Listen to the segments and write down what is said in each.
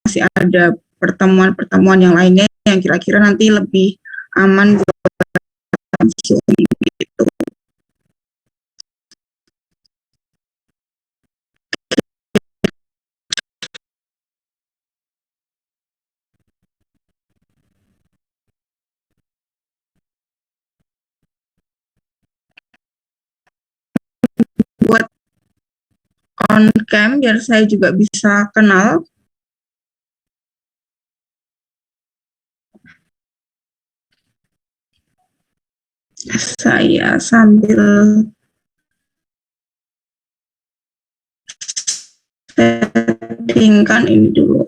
masih ada pertemuan-pertemuan yang lainnya yang kira-kira nanti lebih aman buat Zoom gitu. Buat on cam biar saya juga bisa kenal. Saya sambil settingkan ini dulu.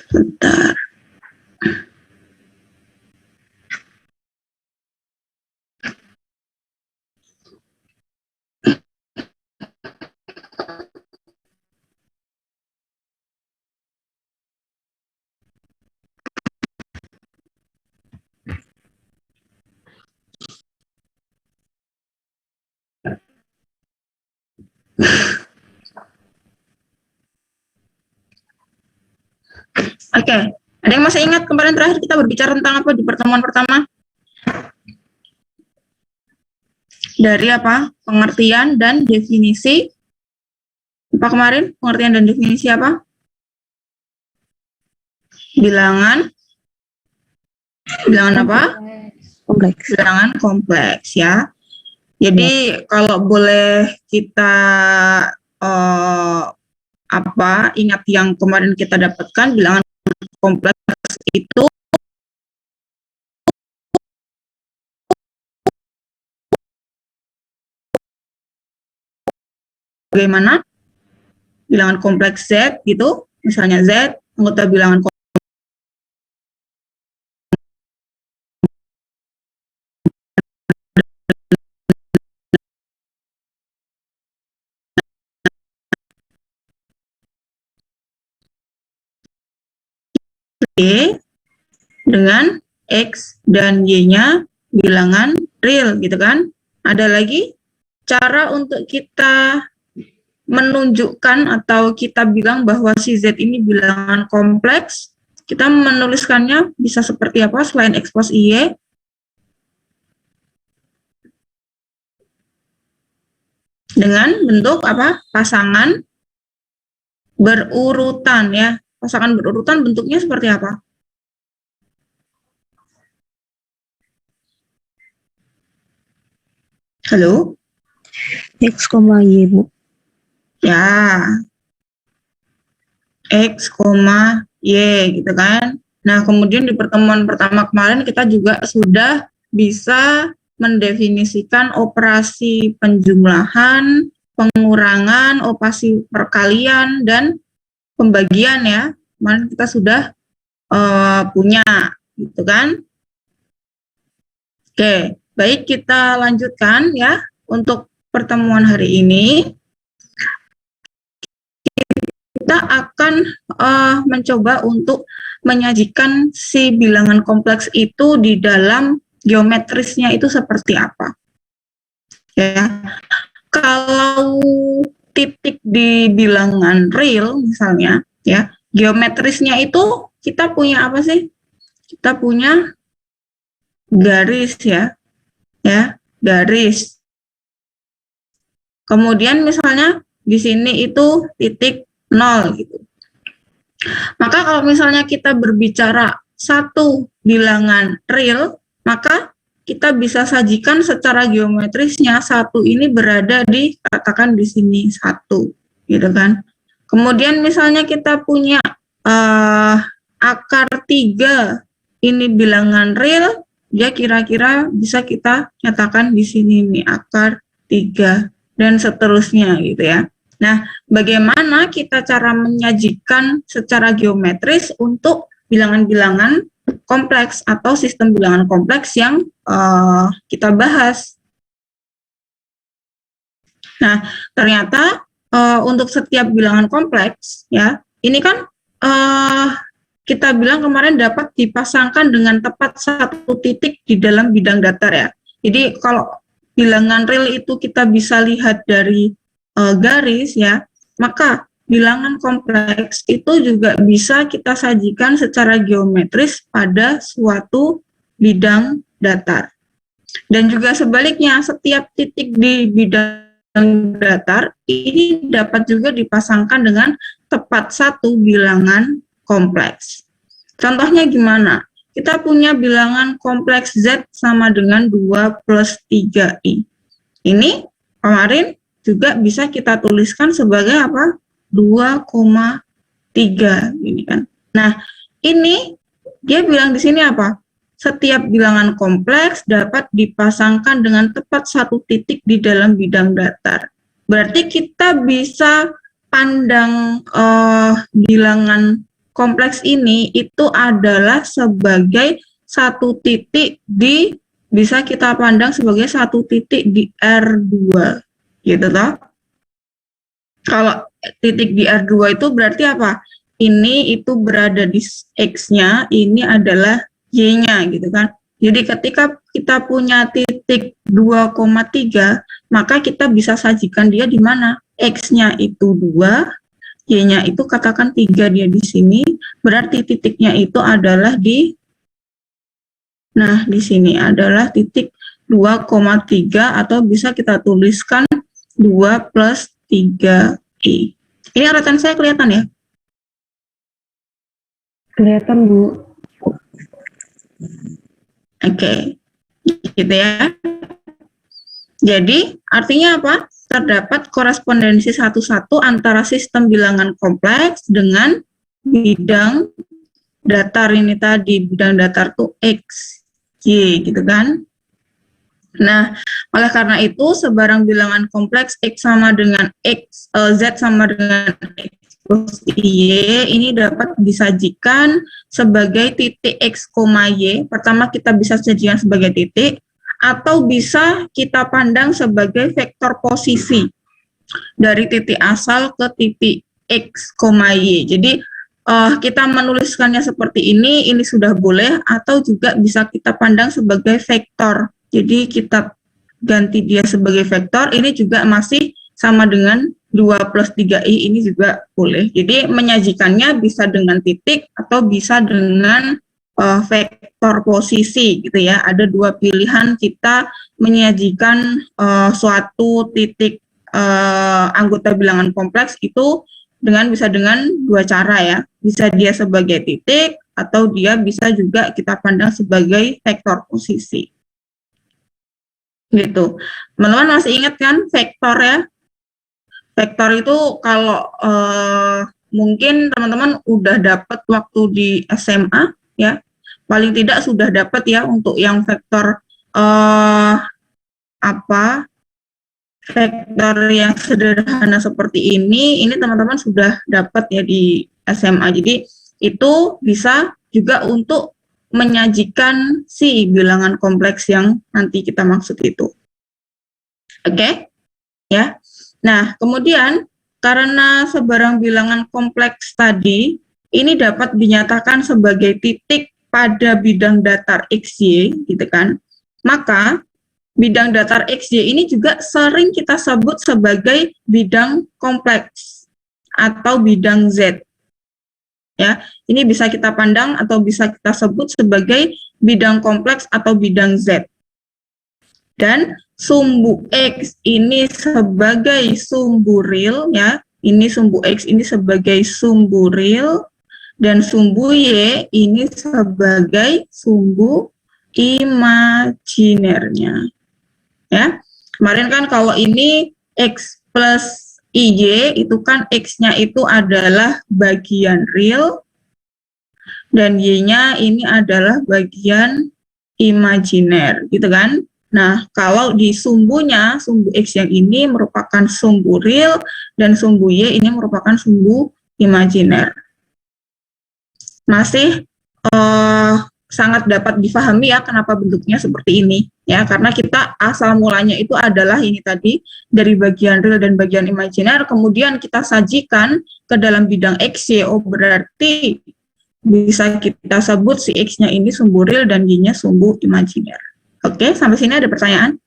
Bentar. Oke, ada yang masih ingat kemarin terakhir kita berbicara tentang apa di pertemuan pertama? Dari apa? Pengertian dan definisi. Apa kemarin? Pengertian dan definisi apa? Bilangan apa? Kompleks. Bilangan kompleks ya. Jadi kalau boleh kita ingat yang kemarin kita dapatkan, bilangan kompleks itu bagaimana? Bilangan kompleks Z gitu, misalnya Z anggota bilangan Y dengan X dan Y-nya bilangan real gitu kan. Ada lagi cara untuk kita menunjukkan atau kita bilang bahwa si Z ini bilangan kompleks, kita menuliskannya bisa seperti apa selain X plus Y? Dengan bentuk apa? Pasangan berurutan ya. Pasangan berurutan bentuknya seperti apa? Halo? X, Y, Bu. Ya. X, Y gitu kan. Nah, kemudian di pertemuan pertama kemarin kita juga sudah bisa mendefinisikan operasi penjumlahan, pengurangan, operasi perkalian, dan pembagian ya. Kemarin kita sudah punya gitu kan. Oke, baik kita lanjutkan ya untuk pertemuan hari ini. Kita akan mencoba untuk menyajikan si bilangan kompleks itu di dalam geometrisnya itu seperti apa. Ya, kalau titik di bilangan real misalnya, ya geometrisnya itu kita punya apa sih? Kita punya garis ya, garis. Kemudian misalnya di sini itu titik 0 gitu. Maka kalau misalnya kita berbicara satu bilangan real, maka kita bisa sajikan secara geometrisnya satu ini berada di, katakan di sini satu, gitu kan. Kemudian misalnya kita punya akar 3 ini bilangan real, ya kira-kira bisa kita nyatakan di sini nih akar 3 dan seterusnya gitu ya. Nah, bagaimana kita cara menyajikan secara geometris untuk bilangan-bilangan kompleks atau sistem bilangan kompleks yang kita bahas. Nah, ternyata untuk setiap bilangan kompleks, ya, ini kan kita bilang kemarin dapat dipasangkan dengan tepat satu titik di dalam bidang datar ya. Jadi kalau bilangan real itu kita bisa lihat dari garis ya, maka bilangan kompleks itu juga bisa kita sajikan secara geometris pada suatu bidang datar. Dan juga sebaliknya, setiap titik di bidang datar ini dapat juga dipasangkan dengan tepat satu bilangan kompleks. Contohnya gimana? Kita punya bilangan kompleks Z sama dengan 2 plus 3I. Ini kemarin juga bisa kita tuliskan sebagai apa? 2,3 ini kan. Nah, ini dia bilang di sini apa? Setiap bilangan kompleks dapat dipasangkan dengan tepat satu titik di dalam bidang datar. Berarti kita bisa pandang bilangan kompleks ini itu adalah sebagai satu titik di, bisa kita pandang sebagai satu titik di R2 gitu toh. Kalau titik di R2 itu berarti apa? Ini itu berada di X-nya, ini adalah Y-nya gitu kan. Jadi ketika kita punya titik 2,3, maka kita bisa sajikan dia di mana? X-nya itu 2, Y-nya itu katakan 3 dia di sini, berarti titiknya itu adalah di, nah di sini adalah titik 2,3 atau bisa kita tuliskan 2 plus 3I. Ini urutan saya kelihatan ya? Kelihatan, Bu. Oke, gitu ya. Jadi artinya apa? Terdapat korespondensi satu-satu antara sistem bilangan kompleks dengan bidang datar ini tadi. Bidang datar tuh X, Y gitu kan. Nah, oleh karena itu sebarang bilangan kompleks X sama dengan X, Z sama dengan X plus Y ini dapat disajikan sebagai titik X, Y. Pertama kita bisa sajikan sebagai titik, atau bisa kita pandang sebagai vektor posisi dari titik asal ke titik X, Y. Jadi kita menuliskannya seperti ini sudah boleh, atau juga bisa kita pandang sebagai vektor. Jadi kita ganti dia sebagai vektor, ini juga masih sama dengan 2 plus 3I, ini juga boleh. Jadi menyajikannya bisa dengan titik atau bisa dengan vektor posisi gitu ya. Ada dua pilihan kita menyajikan suatu titik anggota bilangan kompleks itu bisa dengan dua cara ya. Bisa dia sebagai titik atau dia bisa juga kita pandang sebagai vektor posisi. Gitu. Teman-teman masih ingat kan vektor ya? Vektor itu kalau mungkin teman-teman udah dapat waktu di SMA ya, paling tidak sudah dapat ya untuk yang vektor vektor yang sederhana seperti ini teman-teman sudah dapat ya di SMA. Jadi itu bisa juga untuk menyajikan si bilangan kompleks yang nanti kita maksud itu. Oke? Ya. Nah, kemudian karena sebarang bilangan kompleks tadi ini dapat dinyatakan sebagai titik pada bidang datar XY gitu kan. Maka bidang datar XY ini juga sering kita sebut sebagai bidang kompleks atau bidang Z. Ya, ini bisa kita pandang atau bisa kita sebut sebagai bidang kompleks atau bidang Z. Dan sumbu X ini sebagai sumbu real ya. Ini sumbu X ini sebagai sumbu real dan sumbu Y ini sebagai sumbu imajinernya. Ya. Kemarin kan kalau ini X plus IY itu kan X-nya itu adalah bagian real dan Y-nya ini adalah bagian imajiner gitu kan. Nah, kalau di sumbunya, sumbu X yang ini merupakan sumbu real dan sumbu Y ini merupakan sumbu imajiner. Masih sangat dapat difahami ya kenapa bentuknya seperti ini ya, karena kita asal mulanya itu adalah ini tadi dari bagian real dan bagian imajiner, kemudian kita sajikan ke dalam bidang XY, berarti bisa kita sebut si X-nya ini sumbu real dan Y-nya sumbu imajiner. Oke, sampai sini ada pertanyaan?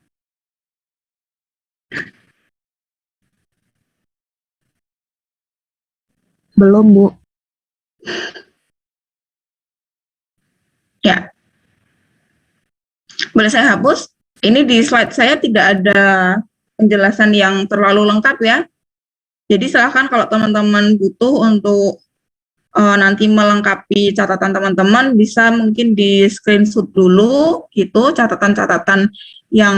Belum, Bu. Ya, boleh saya hapus? Ini di slide saya tidak ada penjelasan yang terlalu lengkap ya. Jadi silahkan kalau teman-teman butuh untuk nanti melengkapi catatan teman-teman, bisa mungkin di screenshot dulu gitu catatan-catatan yang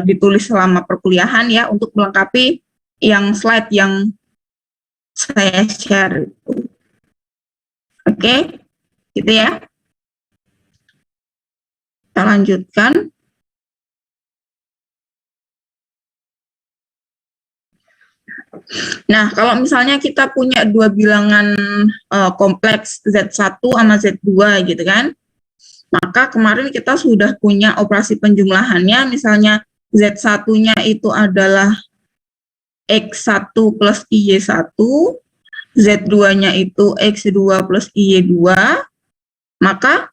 ditulis selama perkuliahan ya, untuk melengkapi yang slide yang saya share. Oke, gitu ya. Kita lanjutkan. Nah, kalau misalnya kita punya dua bilangan kompleks Z1 sama Z2 gitu kan, maka kemarin kita sudah punya operasi penjumlahannya, misalnya Z1-nya itu adalah X1 plus Y1, Z2-nya itu X2 plus Y2, maka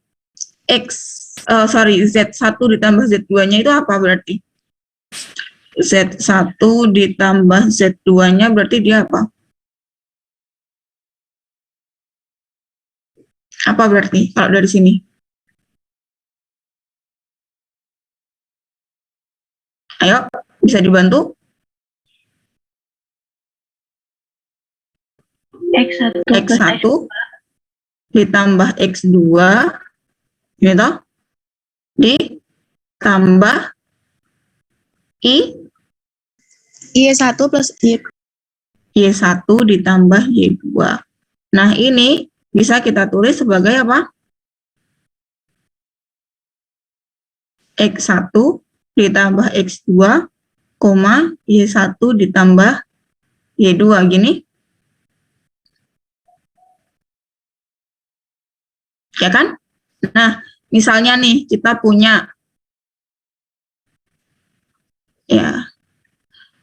Z1 ditambah Z2-nya itu apa berarti? Z1 ditambah Z2-nya berarti dia apa? Apa berarti kalau dari sini? Ayo, bisa dibantu? X1 ditambah X2 gitu, ditambah Y1 plus Y1 ditambah Y2. Nah, ini bisa kita tulis sebagai apa? X1 ditambah X2, Y1 ditambah Y2, gini. Ya kan? Nah, misalnya nih kita punya ya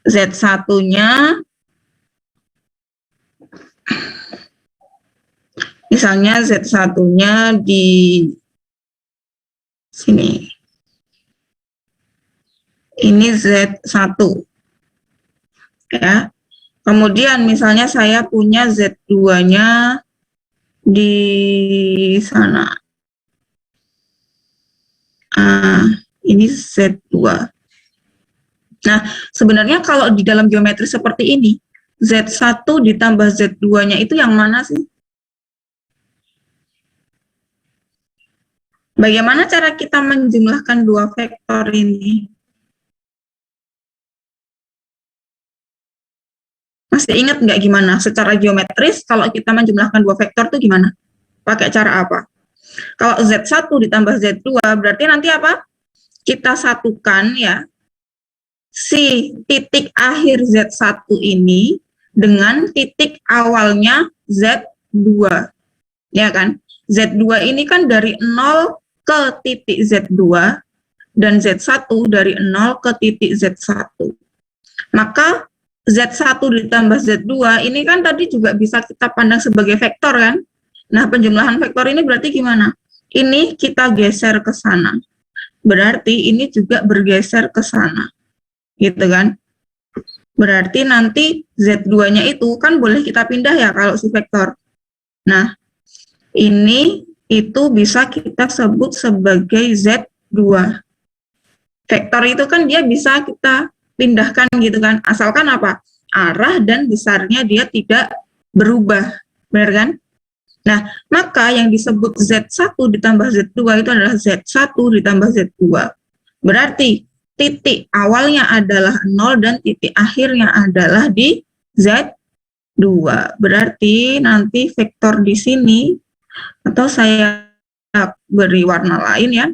Z1-nya misalnya Z1-nya di sini. Ini Z1. Ya. Kemudian misalnya saya punya Z2-nya di sana. Ini Z2. Nah, sebenarnya kalau di dalam geometri seperti ini, Z1 ditambah Z2-nya itu yang mana sih? Bagaimana cara kita menjumlahkan dua vektor ini? Masih ingat nggak gimana? Secara geometris, kalau kita menjumlahkan dua vektor itu gimana? Pakai cara apa? Kalau Z1 ditambah Z2, berarti nanti apa? Kita satukan ya, si titik akhir Z1 ini dengan titik awalnya Z2. Ya kan? Z2 ini kan dari 0 ke titik Z2 dan Z1 dari 0 ke titik Z1. Maka Z1 ditambah Z2 ini kan tadi juga bisa kita pandang sebagai vektor kan? Nah, penjumlahan vektor ini berarti gimana? Ini kita geser ke sana. Berarti ini juga bergeser ke sana. Gitu kan? Berarti nanti Z2-nya itu kan boleh kita pindah ya kalau si vektor. Nah, ini itu bisa kita sebut sebagai Z2. Vektor itu kan dia bisa kita pindahkan gitu kan, asalkan apa? Arah dan besarnya dia tidak berubah, benar kan? Nah, maka yang disebut Z1 ditambah Z2 itu adalah Z1 ditambah Z2. Berarti titik awalnya adalah 0 dan titik akhirnya adalah di Z2. Berarti nanti vektor di sini, atau saya beri warna lain ya,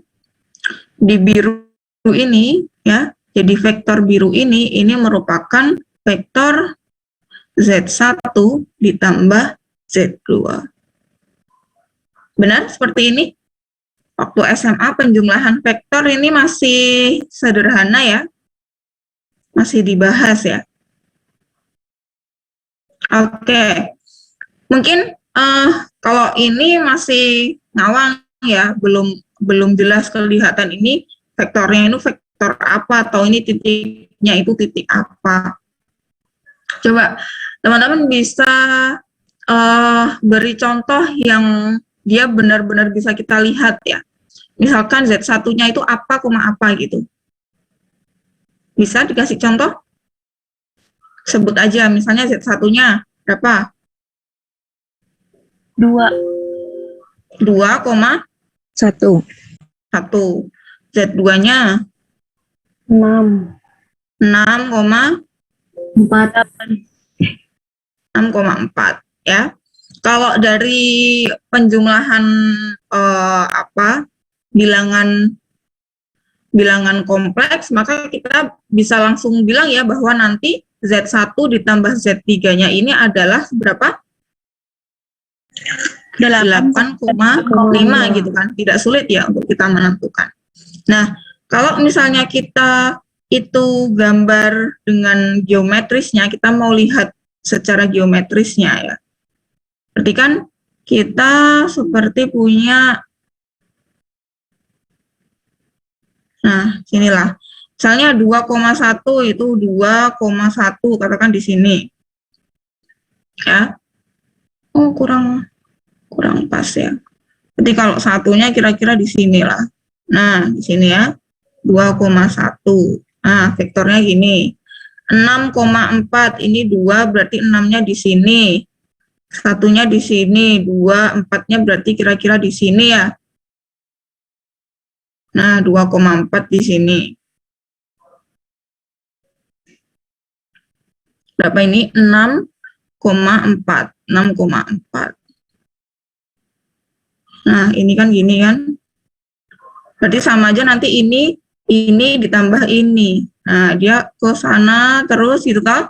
di biru ini ya, jadi vektor biru ini merupakan vektor Z1 ditambah Z2. Benar seperti ini? Waktu SMA penjumlahan vektor ini masih sederhana ya, masih dibahas ya. Oke, mungkin kalau ini masih ngawang ya, belum jelas kelihatan ini vektornya itu vektor apa, atau ini titiknya itu titik apa. Coba teman-teman bisa beri contoh yang dia benar-benar bisa kita lihat ya. Misalkan Z1-nya itu apa, apa gitu. Bisa dikasih contoh? Sebut aja, misalnya Z1-nya berapa? 2. 2,1. 1. Z2-nya 6. 6,4 4. ya. Kalau dari penjumlahan bilangan kompleks, maka kita bisa langsung bilang ya bahwa nanti Z1 ditambah Z3-nya ini adalah berapa? 8,5 gitu kan. Tidak sulit ya untuk kita menentukan. Nah, kalau misalnya kita itu gambar dengan geometrisnya, kita mau lihat secara geometrisnya ya. Berarti kan kita seperti punya, nah sinilah, misalnya 2,1 itu 2,1 katakan di sini ya. Oh kurang pas ya. Jadi kalau satunya kira-kira di sini lah. Nah di sini ya 2,1. Nah vektornya gini. 6,4 ini 2 berarti 6-nya di sini. Satunya di sini, 2, 4-nya berarti kira-kira di sini ya. Nah, 2,4 di sini. Berapa ini? 6,4. 6,4. Nah, ini kan gini kan. Berarti sama aja nanti ini ditambah ini. Nah, dia ke sana terus gitu kan.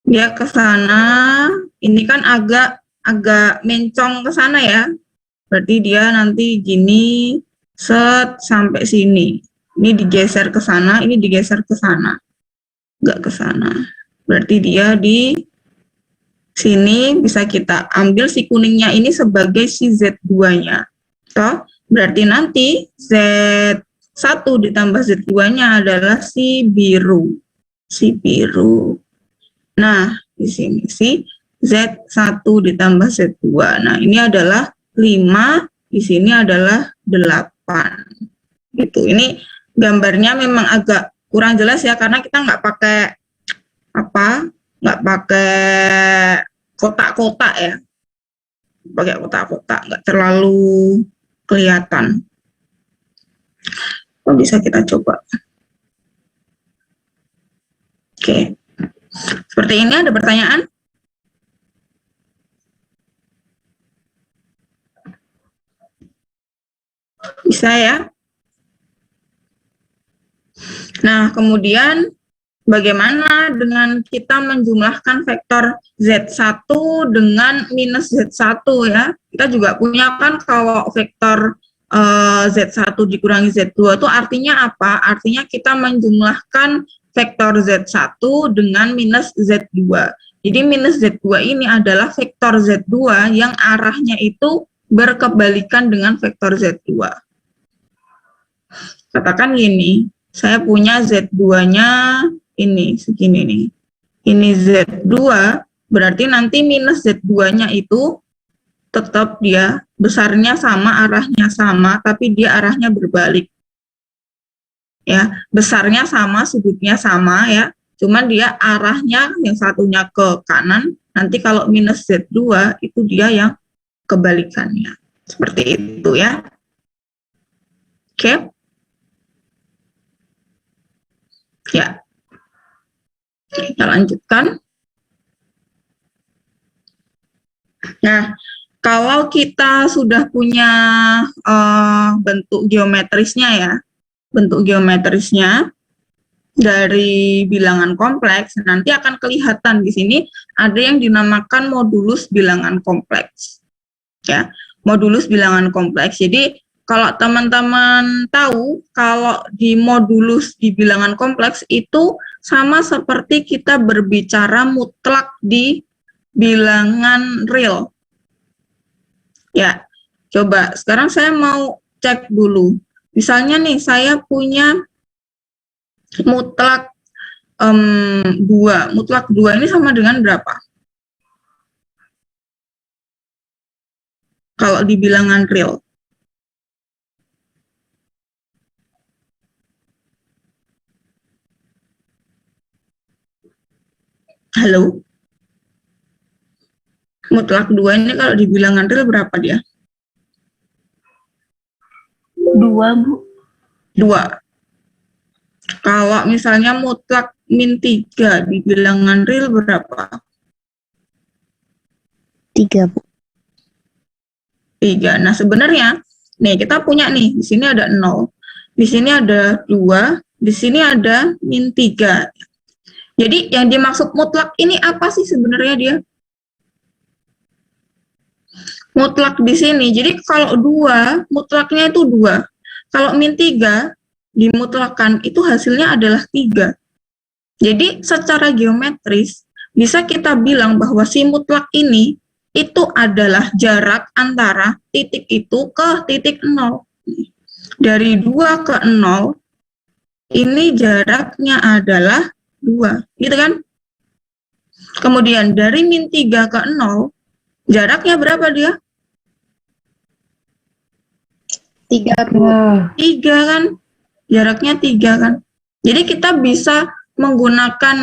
Dia ke sana, ini kan agak mencong ke sana ya. Berarti dia nanti gini set sampai sini. Ini digeser ke sana, ini digeser ke sana. Enggak ke sana. Berarti dia di sini bisa kita ambil si kuningnya ini sebagai si Z2-nya. Toh, berarti nanti Z1 ditambah Z2-nya adalah si biru. Si biru. Nah, di sini si Z1 ditambah Z2. Nah, ini adalah 5, di sini adalah 8. Gitu. Ini gambarnya memang agak kurang jelas ya, karena kita nggak pakai kotak-kotak ya. Pakai kotak-kotak, nggak terlalu kelihatan. Oh, bisa kita coba. Oke. Seperti ini, ada pertanyaan? Bisa ya? Nah, kemudian bagaimana dengan kita menjumlahkan vektor Z1 dengan minus Z1 ya? Kita juga punya kan kalau vektor Z1 dikurangi Z2 itu artinya apa? Artinya kita menjumlahkan vektor Z1 dengan minus Z2. Jadi minus Z2 ini adalah vektor Z2 yang arahnya itu berkebalikan dengan vektor Z2. Katakan gini, saya punya Z2-nya ini segini nih. Ini Z2, berarti nanti minus Z2-nya itu tetap dia besarnya sama, arahnya sama, tapi dia arahnya berbalik. Ya, besarnya sama, sudutnya sama ya. Cuman dia arahnya yang satunya ke kanan, nanti kalau minus Z2 itu dia yang kebalikannya. Seperti itu ya. Oke. Ya. Kita lanjutkan. Nah, kalau kita sudah punya bentuk geometrisnya ya, bentuk geometrisnya dari bilangan kompleks, nanti akan kelihatan di sini ada yang dinamakan modulus bilangan kompleks. Ya, modulus bilangan kompleks. Jadi kalau teman-teman tahu, kalau di modulus di bilangan kompleks itu sama seperti kita berbicara mutlak di bilangan real. Ya, coba sekarang saya mau cek dulu. Misalnya nih, saya punya mutlak 2. Mutlak 2 ini sama dengan berapa? Kalau di bilangan real. Halo? Mutlak 2 ini kalau di bilangan real berapa dia? 2, Bu. 2. Kalau misalnya mutlak min 3 di bilangan real berapa? 3, Bu. 3. Nah, sebenarnya nih kita punya nih, di sini ada 0. Di sini ada 2, di sini ada min 3. Jadi yang dimaksud mutlak ini apa sih sebenarnya dia? Mutlak di sini. Jadi kalau 2, mutlaknya itu 2. Kalau min 3 dimutlakan itu hasilnya adalah 3. Jadi secara geometris bisa kita bilang bahwa si mutlak ini itu adalah jarak antara titik itu ke titik 0. Dari 2 ke 0 ini jaraknya adalah 2, gitu kan? Kemudian dari min 3 ke 0 jaraknya berapa dia? 3, Bu. 3 kan? Jaraknya 3 kan? Jadi kita bisa menggunakan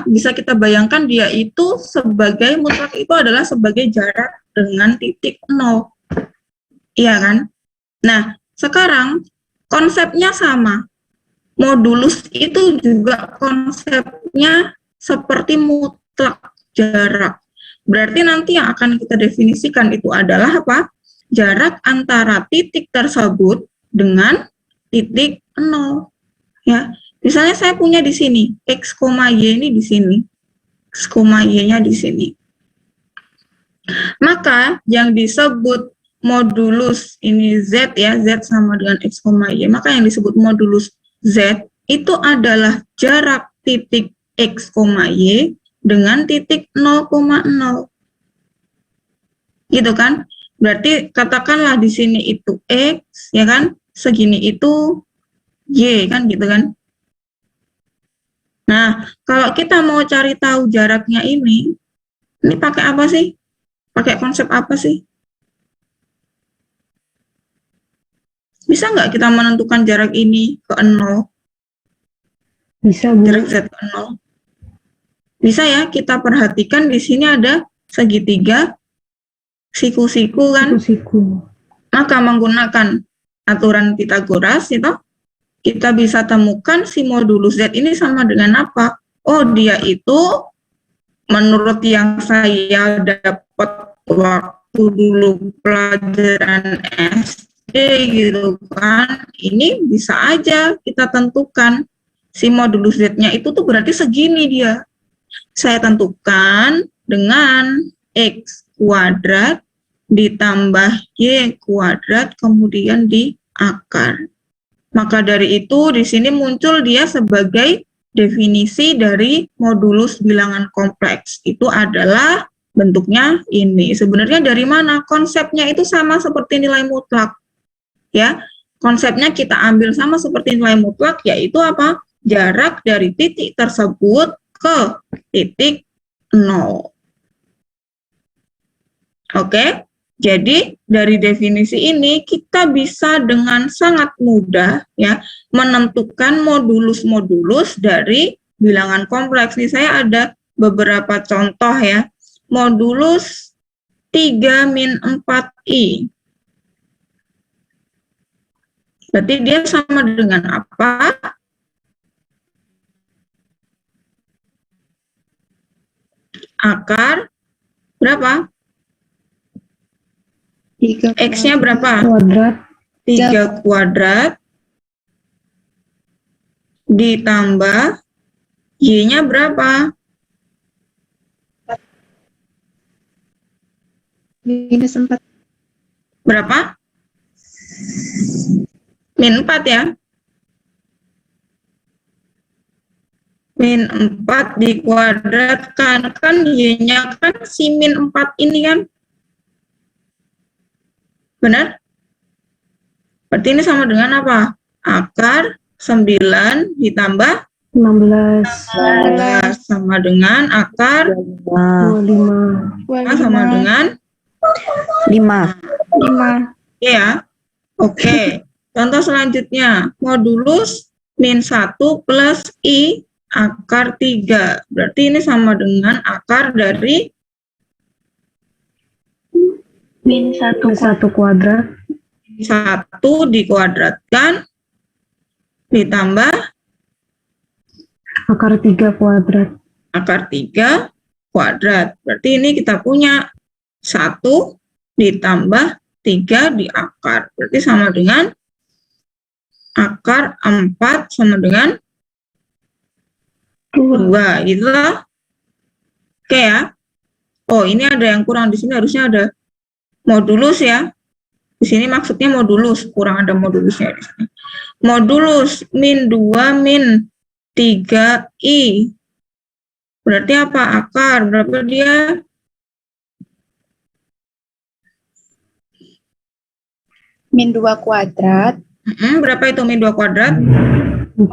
bisa kita bayangkan dia itu sebagai mutlak itu adalah sebagai jarak dengan titik 0. Iya kan? Nah, sekarang konsepnya sama. Modulus itu juga konsepnya seperti mutlak jarak. Berarti nanti yang akan kita definisikan itu adalah apa? Jarak antara titik tersebut dengan titik 0. Ya. Misalnya saya punya di sini, X, Y ini di sini. X, Y-nya di sini. Maka yang disebut modulus ini Z ya, Z sama dengan X, Y. Maka yang disebut modulus Z itu adalah jarak titik X, Y dengan titik 0,0. Gitu kan? Berarti katakanlah di sini itu X, ya kan? Segini itu Y, kan gitu kan? Nah, kalau kita mau cari tahu jaraknya ini pakai apa sih? Pakai konsep apa sih? Bisa nggak kita menentukan jarak ini ke 0? Bisa, Bu. Jarak Z ke 0? Bisa ya, kita perhatikan di sini ada segitiga siku-siku kan? Siku-siku. Maka menggunakan aturan Pythagoras itu kita bisa temukan si modulus Z ini sama dengan apa? Oh, dia itu menurut yang saya dapat waktu dulu pelajaran SD gitu kan, ini bisa aja kita tentukan si modulus Z-nya itu tuh berarti segini dia. Saya tentukan dengan X kuadrat ditambah Y kuadrat kemudian di akar. Maka dari itu di sini muncul dia sebagai definisi dari modulus bilangan kompleks. Itu adalah bentuknya ini. Sebenarnya dari mana? Konsepnya itu sama seperti nilai mutlak. Ya, konsepnya kita ambil sama seperti nilai mutlak, yaitu apa? Jarak dari titik tersebut ke titik 0. Oke? Jadi dari definisi ini kita bisa dengan sangat mudah ya menentukan modulus-modulus dari bilangan kompleks. Nih saya ada beberapa contoh ya. Modulus 3 min 4i. Berarti dia sama dengan apa? Akar berapa? X-nya berapa? Kuadrat. 3 kuadrat ditambah Y-nya berapa? Minus 4. Berapa? Min 4 ya. Min 4 dikuadratkan. Kan Y-nya kan si min 4 ini kan. Benar? Berarti ini sama dengan apa? Akar 9 ditambah 16. 16 sama dengan akar 25. sama dengan 5. 5. Ya. Oke. Contoh selanjutnya, modulus min 1 plus I akar 3. Berarti ini sama dengan akar dari Min 1 kuadrat. 1 dikuadratkan ditambah Akar 3 kuadrat. akar 3 kuadrat. Berarti ini kita punya 1 ditambah 3 di akar. Berarti sama dengan akar 4 sama dengan 2. Gitu lah. Oke ya. Oh, ini ada yang kurang. Di sini harusnya ada modulus ya. Di sini maksudnya modulus. Kurang ada modulusnya di sini. Modulus min 2 min 3I. Berarti apa? Akar. Berapa dia? Min 2 kuadrat. Berapa itu min 2 kuadrat? 4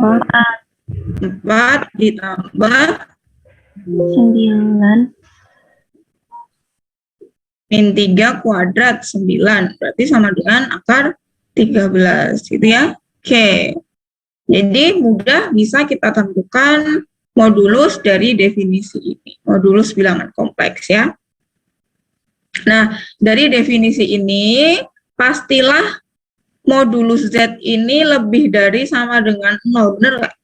ditambah 9. min 3 kuadrat 9. Berarti sama dengan akar 13 gitu ya. Oke. Jadi mudah bisa kita tentukan modulus dari definisi ini. Modulus bilangan kompleks ya. Nah, dari definisi ini pastilah modulus Z ini lebih dari sama dengan 0, benar nggak?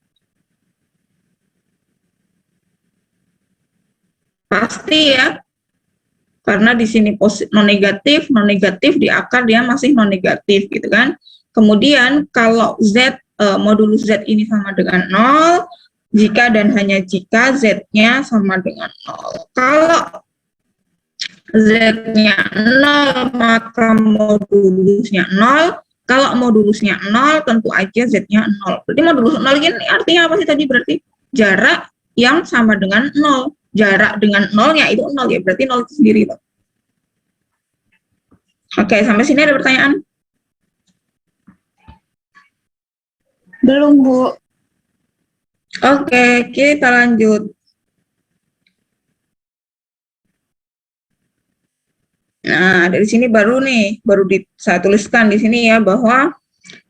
Pasti ya. Karena di sini non negatif di akar dia masih non negatif gitu kan. Kemudian kalau Z modulus Z ini sama dengan 0 jika dan hanya jika Z-nya sama dengan 0. Kalau Z-nya 0 maka modulusnya 0. Kalau modulusnya 0 tentu aja Z-nya 0. Berarti modulus 0 ini artinya apa sih tadi? Berarti jarak yang sama dengan 0. Jarak dengan 0-nya itu 0 ya, berarti 0 itu sendiri. Tuh. Oke, sampai sini ada pertanyaan? Belum, Bu. Oke, kita lanjut. Nah, dari sini baru saya tuliskan di sini ya bahwa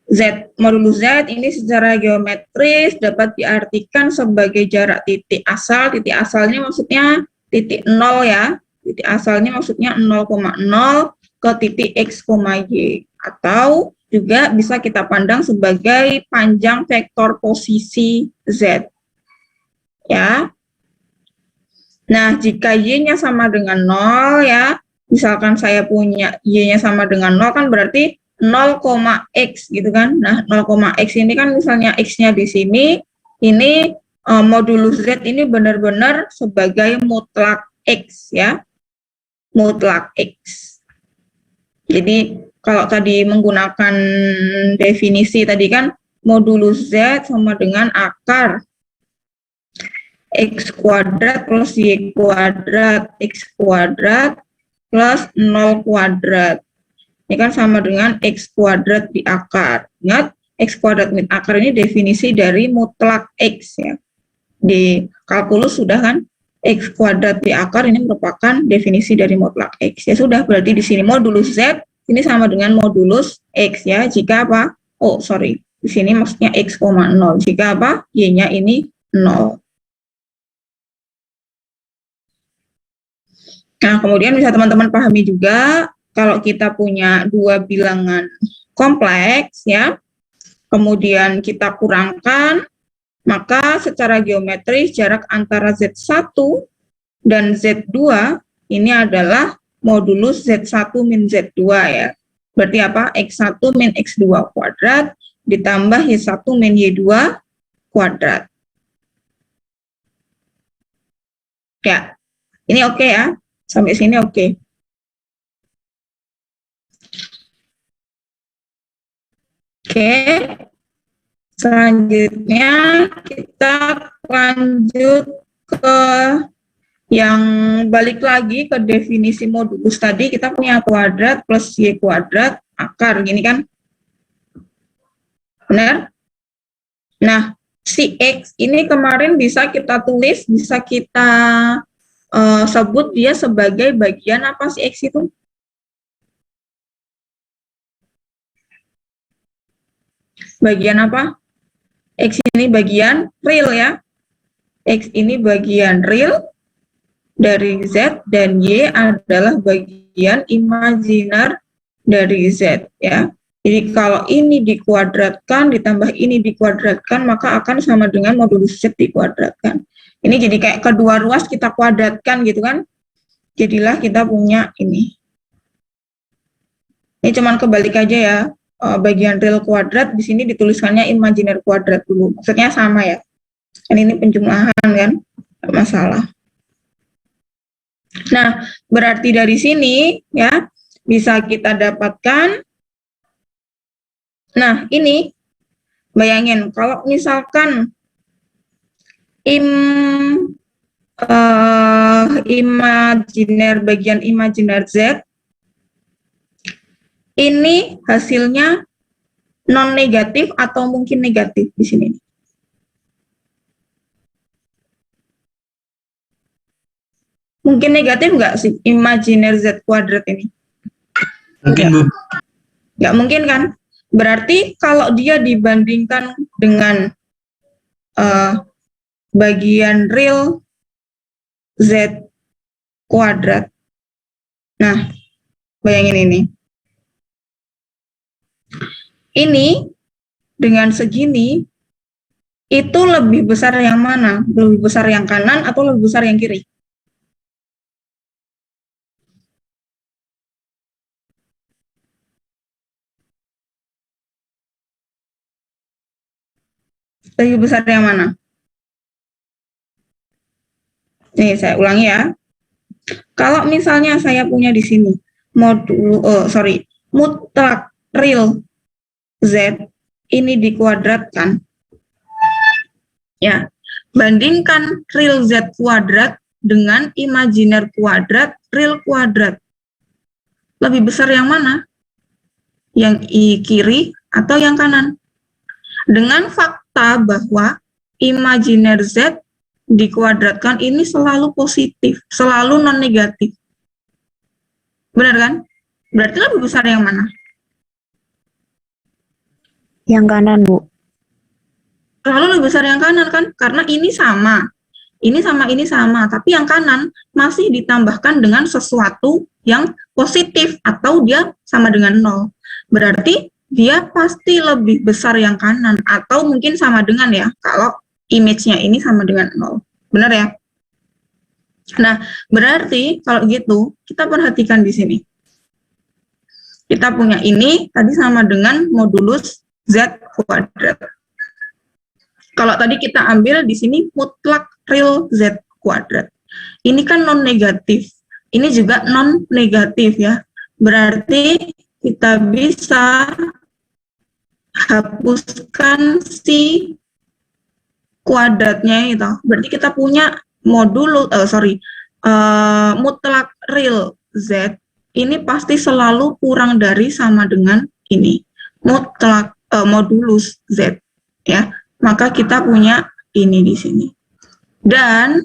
Z modulus Z ini secara geometris dapat diartikan sebagai jarak titik asal. Titik asalnya maksudnya titik 0 ya. Titik asalnya maksudnya 0,0 ke titik X, Y. Atau juga bisa kita pandang sebagai panjang vektor posisi Z. Ya. Nah, jika Y-nya sama dengan 0 ya, misalkan saya punya Y-nya sama dengan 0 kan berarti 0,x gitu kan. Nah, 0,x ini kan misalnya x-nya di sini, ini modulus Z ini benar-benar sebagai mutlak x ya. Mutlak x. Jadi kalau tadi menggunakan definisi tadi kan modulus Z sama dengan akar x kuadrat plus y kuadrat x kuadrat plus 0 kuadrat. Ini kan sama dengan x kuadrat di akar. Ingat, x kuadrat min akar ini definisi dari mutlak x ya. Di kalkulus sudah kan, x kuadrat di akar ini merupakan definisi dari mutlak x. Ya sudah, berarti di sini modulus Z ini sama dengan modulus x ya. Jika apa? Oh, sorry. Di sini maksudnya x, 0. Jika apa? Y-nya ini 0. Nah, kemudian bisa teman-teman pahami juga kalau kita punya dua bilangan kompleks ya, kemudian kita kurangkan, maka secara geometris jarak antara Z1 dan Z2 ini adalah modulus Z1 min Z2 ya. Berarti apa? X1 min X2 kuadrat ditambah Y1 min Y2 kuadrat. Ya, ini oke ya. Sampai sini oke. Oke, selanjutnya kita lanjut ke yang balik lagi ke definisi modulus tadi. Kita punya kuadrat plus Y kuadrat akar, gini kan? Benar? Nah, si X ini kemarin bisa kita tulis, bisa kita sebut dia sebagai bagian apa si X itu? Bagian apa? X ini bagian real ya. X ini bagian real dari Z dan Y adalah bagian imajiner dari Z ya. Jadi kalau ini dikuadratkan ditambah ini dikuadratkan maka akan sama dengan modulus Z dikuadratkan. Ini jadi kayak kedua ruas kita kuadratkan gitu kan. Jadilah kita punya ini. Ini cuman kebalik aja ya. Bagian real kuadrat di sini dituliskannya imajiner kuadrat dulu. Maksudnya sama ya. Dan ini penjumlahan kan, nggak masalah. Nah, berarti dari sini ya bisa kita dapatkan. Nah, ini bayangin kalau misalkan bagian imajiner Z ini hasilnya non negatif atau mungkin negatif di sini. Mungkin negatif nggak sih imajiner Z kuadrat ini? Mungkin, Bu. Nggak mungkin kan? Berarti kalau dia dibandingkan dengan bagian real Z kuadrat. Nah, bayangin ini. Ini dengan segini, itu lebih besar yang mana? Lebih besar yang kanan atau lebih besar yang kiri? Lebih besar yang mana? Nih, saya ulangi ya. Kalau misalnya saya punya di sini mutlak real Z ini dikuadratkan, ya, bandingkan real Z kuadrat dengan imajiner kuadrat real kuadrat. Lebih besar yang mana? Yang kiri atau yang kanan? Dengan fakta bahwa imajiner Z dikuadratkan ini selalu positif, selalu non negatif. Benar kan? Berarti lebih besar yang mana? Yang kanan, Bu. Selalu lebih besar yang kanan kan? Karena ini sama. Ini sama, ini sama. Tapi yang kanan masih ditambahkan dengan sesuatu yang positif atau dia sama dengan 0. Berarti dia pasti lebih besar yang kanan atau mungkin sama dengan ya kalau image-nya ini sama dengan 0. Benar ya? Nah, berarti kalau gitu kita perhatikan di sini. Kita punya ini tadi sama dengan modulus Z kuadrat. Kalau tadi kita ambil di sini mutlak real Z kuadrat. Ini kan non negatif. Ini juga non negatif ya. Berarti kita bisa hapuskan si kuadratnya itu. Berarti kita punya mutlak real Z ini pasti selalu kurang dari sama dengan ini. Mutlak modulus Z ya. Maka kita punya ini di sini. Dan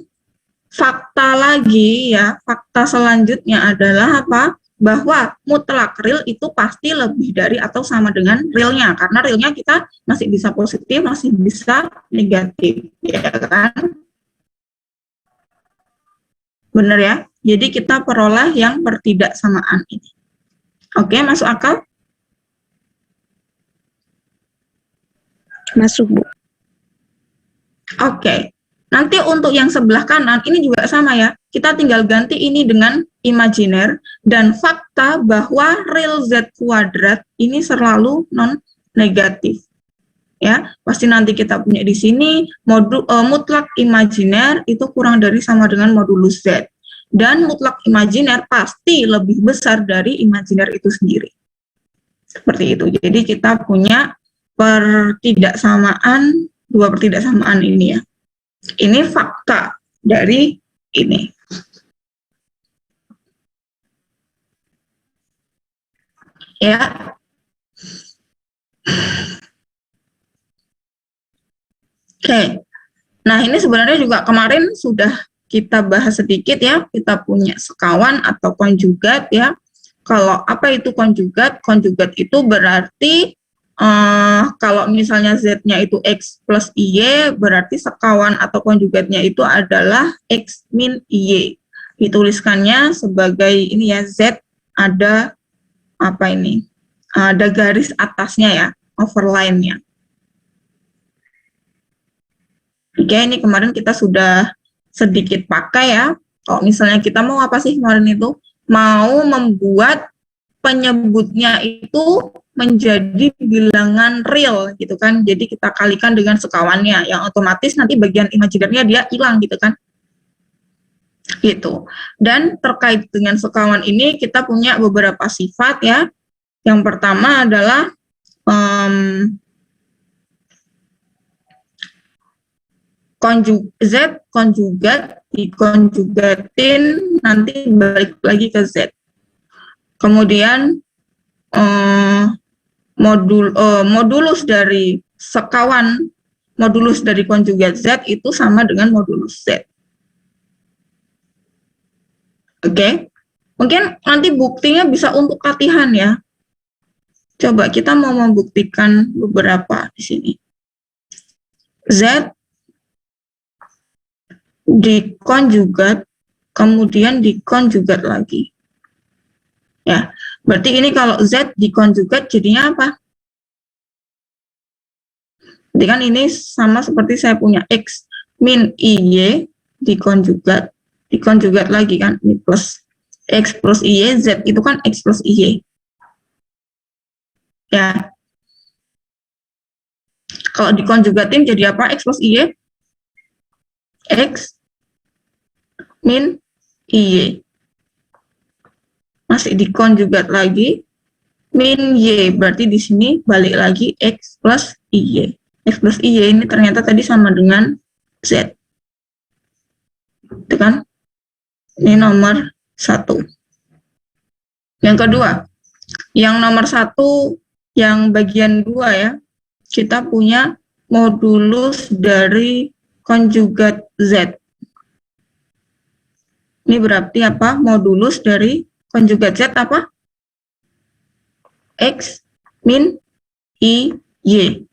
fakta lagi ya, fakta selanjutnya adalah apa? Bahwa mutlak real itu pasti lebih dari atau sama dengan realnya, karena realnya kita masih bisa positif, masih bisa negatif, ya kan? Benar ya? Jadi kita peroleh yang pertidaksamaan ini. Oke, masuk akal? Masuk, Bu. Oke. Nanti untuk yang sebelah kanan ini juga sama ya. Kita tinggal ganti ini dengan imajiner dan fakta bahwa real Z kuadrat ini selalu non negatif. Ya, pasti nanti kita punya di sini mutlak imajiner itu kurang dari sama dengan modulus Z. Dan mutlak imajiner pasti lebih besar dari imajiner itu sendiri. Seperti itu. Jadi kita punya dua pertidaksamaan ini ya. Ini fakta dari ini. Ya. Oke. Nah, ini sebenarnya juga kemarin sudah kita bahas sedikit ya. Kita punya sekawan atau konjugat ya. Kalau apa itu konjugat? Konjugat itu berarti kalau misalnya Z-nya itu X plus Y, berarti sekawan atau konjugatnya itu adalah X min Y. Dituliskannya sebagai ini ya, Z ada apa ini? Ada garis atasnya ya, overline-nya. Oke, ini kemarin kita sudah sedikit pakai ya. Kalau misalnya kita mau apa sih kemarin itu? Mau membuat penyebutnya itu menjadi bilangan real gitu kan. Jadi kita kalikan dengan sekawannya, yang otomatis nanti bagian imajinernya dia hilang gitu kan. Gitu. Dan terkait dengan sekawan ini kita punya beberapa sifat ya. Yang pertama adalah Z konjugat dikonjugatin nanti balik lagi ke Z. Kemudian modulus dari sekawan, modulus dari konjugat Z itu sama dengan modulus Z. Oke. Mungkin nanti buktinya bisa untuk latihan ya. Coba kita mau membuktikan beberapa di sini. Z dikonjugat, kemudian dikonjugat lagi. Ya, berarti ini kalau Z dikonjugat jadinya apa? Jadi kan ini sama seperti saya punya X min IY dikonjugat lagi kan, ini plus X plus IY, Z itu kan X plus IY. Ya. Kalau dikonjugatin jadi apa? X plus IY? X min IY. Masih dikonjugat lagi, min Y, berarti di sini balik lagi X plus IY. X plus IY ini ternyata tadi sama dengan Z. Itu kan? Ini nomor 1. Yang kedua, yang nomor 1, yang bagian 2 ya, kita punya modulus dari konjugat Z. Ini berarti apa? Modulus dari konjugat Z apa? X min IY.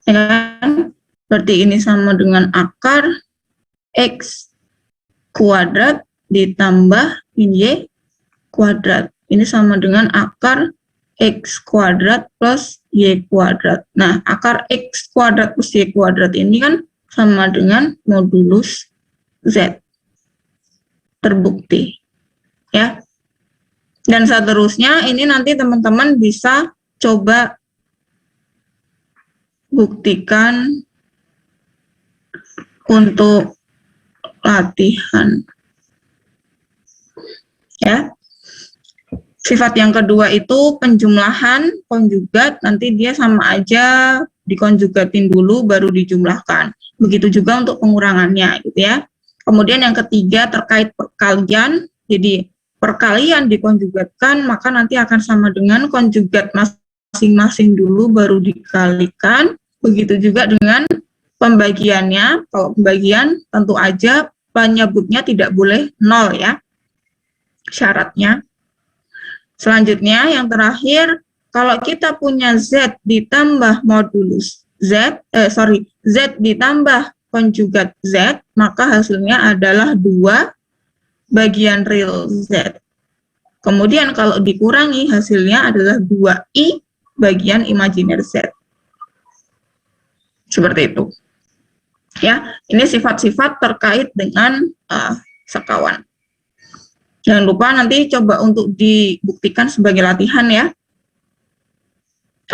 Ya kan? Berarti ini sama dengan akar X kuadrat ditambah min Y kuadrat. Ini sama dengan akar X kuadrat plus Y kuadrat. Nah, akar X kuadrat plus Y kuadrat ini kan sama dengan modulus Z. Terbukti. Ya. Dan seterusnya ini nanti teman-teman bisa coba buktikan untuk latihan. Ya. Sifat yang kedua itu penjumlahan konjugat, nanti dia sama aja dikonjugatin dulu baru dijumlahkan. Begitu juga untuk pengurangannya gitu ya. Kemudian yang ketiga terkait perkalian, jadi perkalian dikonjugatkan maka nanti akan sama dengan konjugat masing-masing dulu baru dikalikan. Begitu juga dengan pembagiannya. Kalau pembagian tentu aja penyebutnya tidak boleh 0 ya, syaratnya. Selanjutnya yang terakhir, kalau kita punya Z ditambah modulus Z ditambah konjugat Z, maka hasilnya adalah 2 bagian real Z. Kemudian kalau dikurangi hasilnya adalah 2I bagian imajiner Z. Seperti itu. Ya, ini sifat-sifat terkait dengan sekawan. Jangan lupa nanti coba untuk dibuktikan sebagai latihan ya.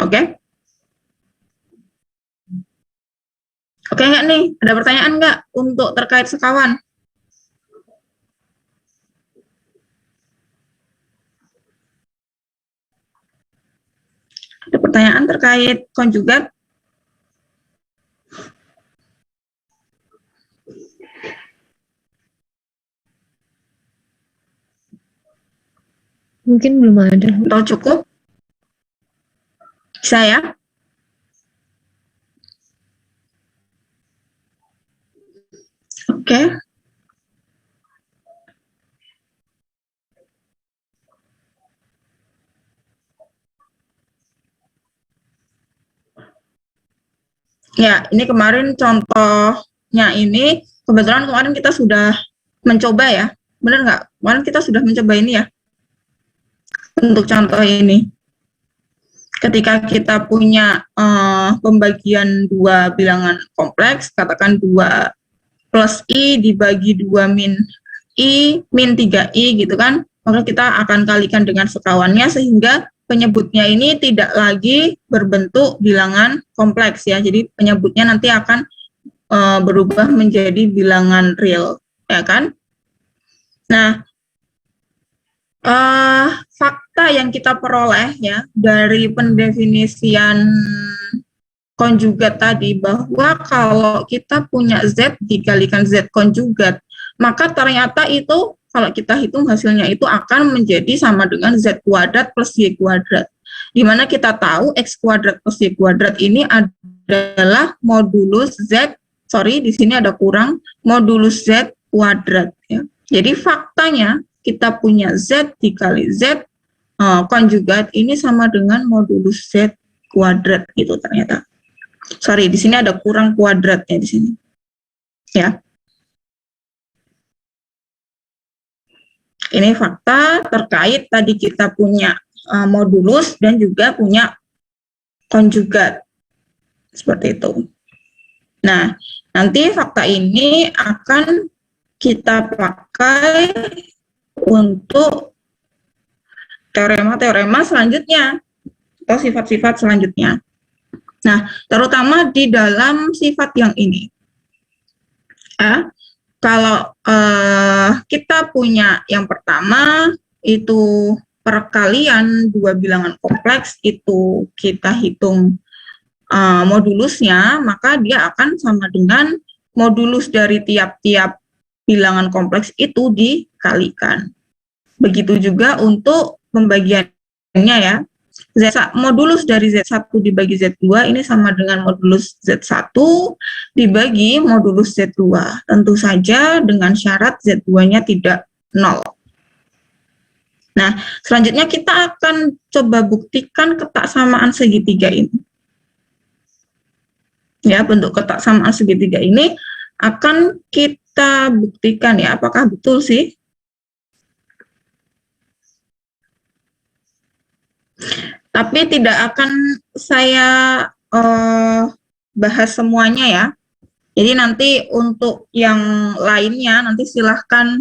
Oke? Oke nggak nih? Ada pertanyaan nggak untuk terkait sekawan? Ada pertanyaan terkait konjugat? Mungkin belum ada. Atau cukup? Bisa ya? Oke. Ya, ini kemarin contohnya ini, kebetulan kemarin kita sudah mencoba ya. Benar nggak? Kemarin kita sudah mencoba ini ya, untuk contoh ini. Ketika kita punya pembagian dua bilangan kompleks, katakan 2 plus I dibagi 2 min I min 3I gitu kan, maka kita akan kalikan dengan sekawannya sehingga penyebutnya ini tidak lagi berbentuk bilangan kompleks ya. Jadi penyebutnya nanti akan berubah menjadi bilangan real, ya kan? Nah, fakta yang kita peroleh ya dari pendefinisian konjugat tadi, bahwa kalau kita punya Z dikalikan Z konjugat, maka ternyata itu kalau kita hitung hasilnya itu akan menjadi sama dengan Z kuadrat plus Y kuadrat. Di mana kita tahu X kuadrat plus Y kuadrat ini adalah modulus Z, di sini ada kurang, modulus Z kuadrat ya. Jadi faktanya kita punya Z dikali Z konjugat ini sama dengan modulus Z kuadrat gitu ternyata. Di sini ada kurang kuadratnya di sini. Ya. Ini fakta terkait tadi kita punya modulus dan juga punya konjugat. Seperti itu. Nah, nanti fakta ini akan kita pakai untuk teorema-teorema selanjutnya atau sifat-sifat selanjutnya. Nah, terutama di dalam sifat yang ini. Kalau kita punya yang pertama itu perkalian dua bilangan kompleks, itu kita hitung modulusnya, maka dia akan sama dengan modulus dari tiap-tiap bilangan kompleks itu dikalikan. Begitu juga untuk pembagiannya ya. Modulus dari Z1 dibagi Z2 ini sama dengan modulus Z1 dibagi modulus Z2. Tentu saja dengan syarat Z2-nya tidak 0. Nah, selanjutnya kita akan coba buktikan ketaksamaan segitiga ini. Ya, bentuk ketaksamaan segitiga ini akan kita buktikan ya, apakah betul sih? Tapi tidak akan saya bahas semuanya ya. Jadi nanti untuk yang lainnya nanti silahkan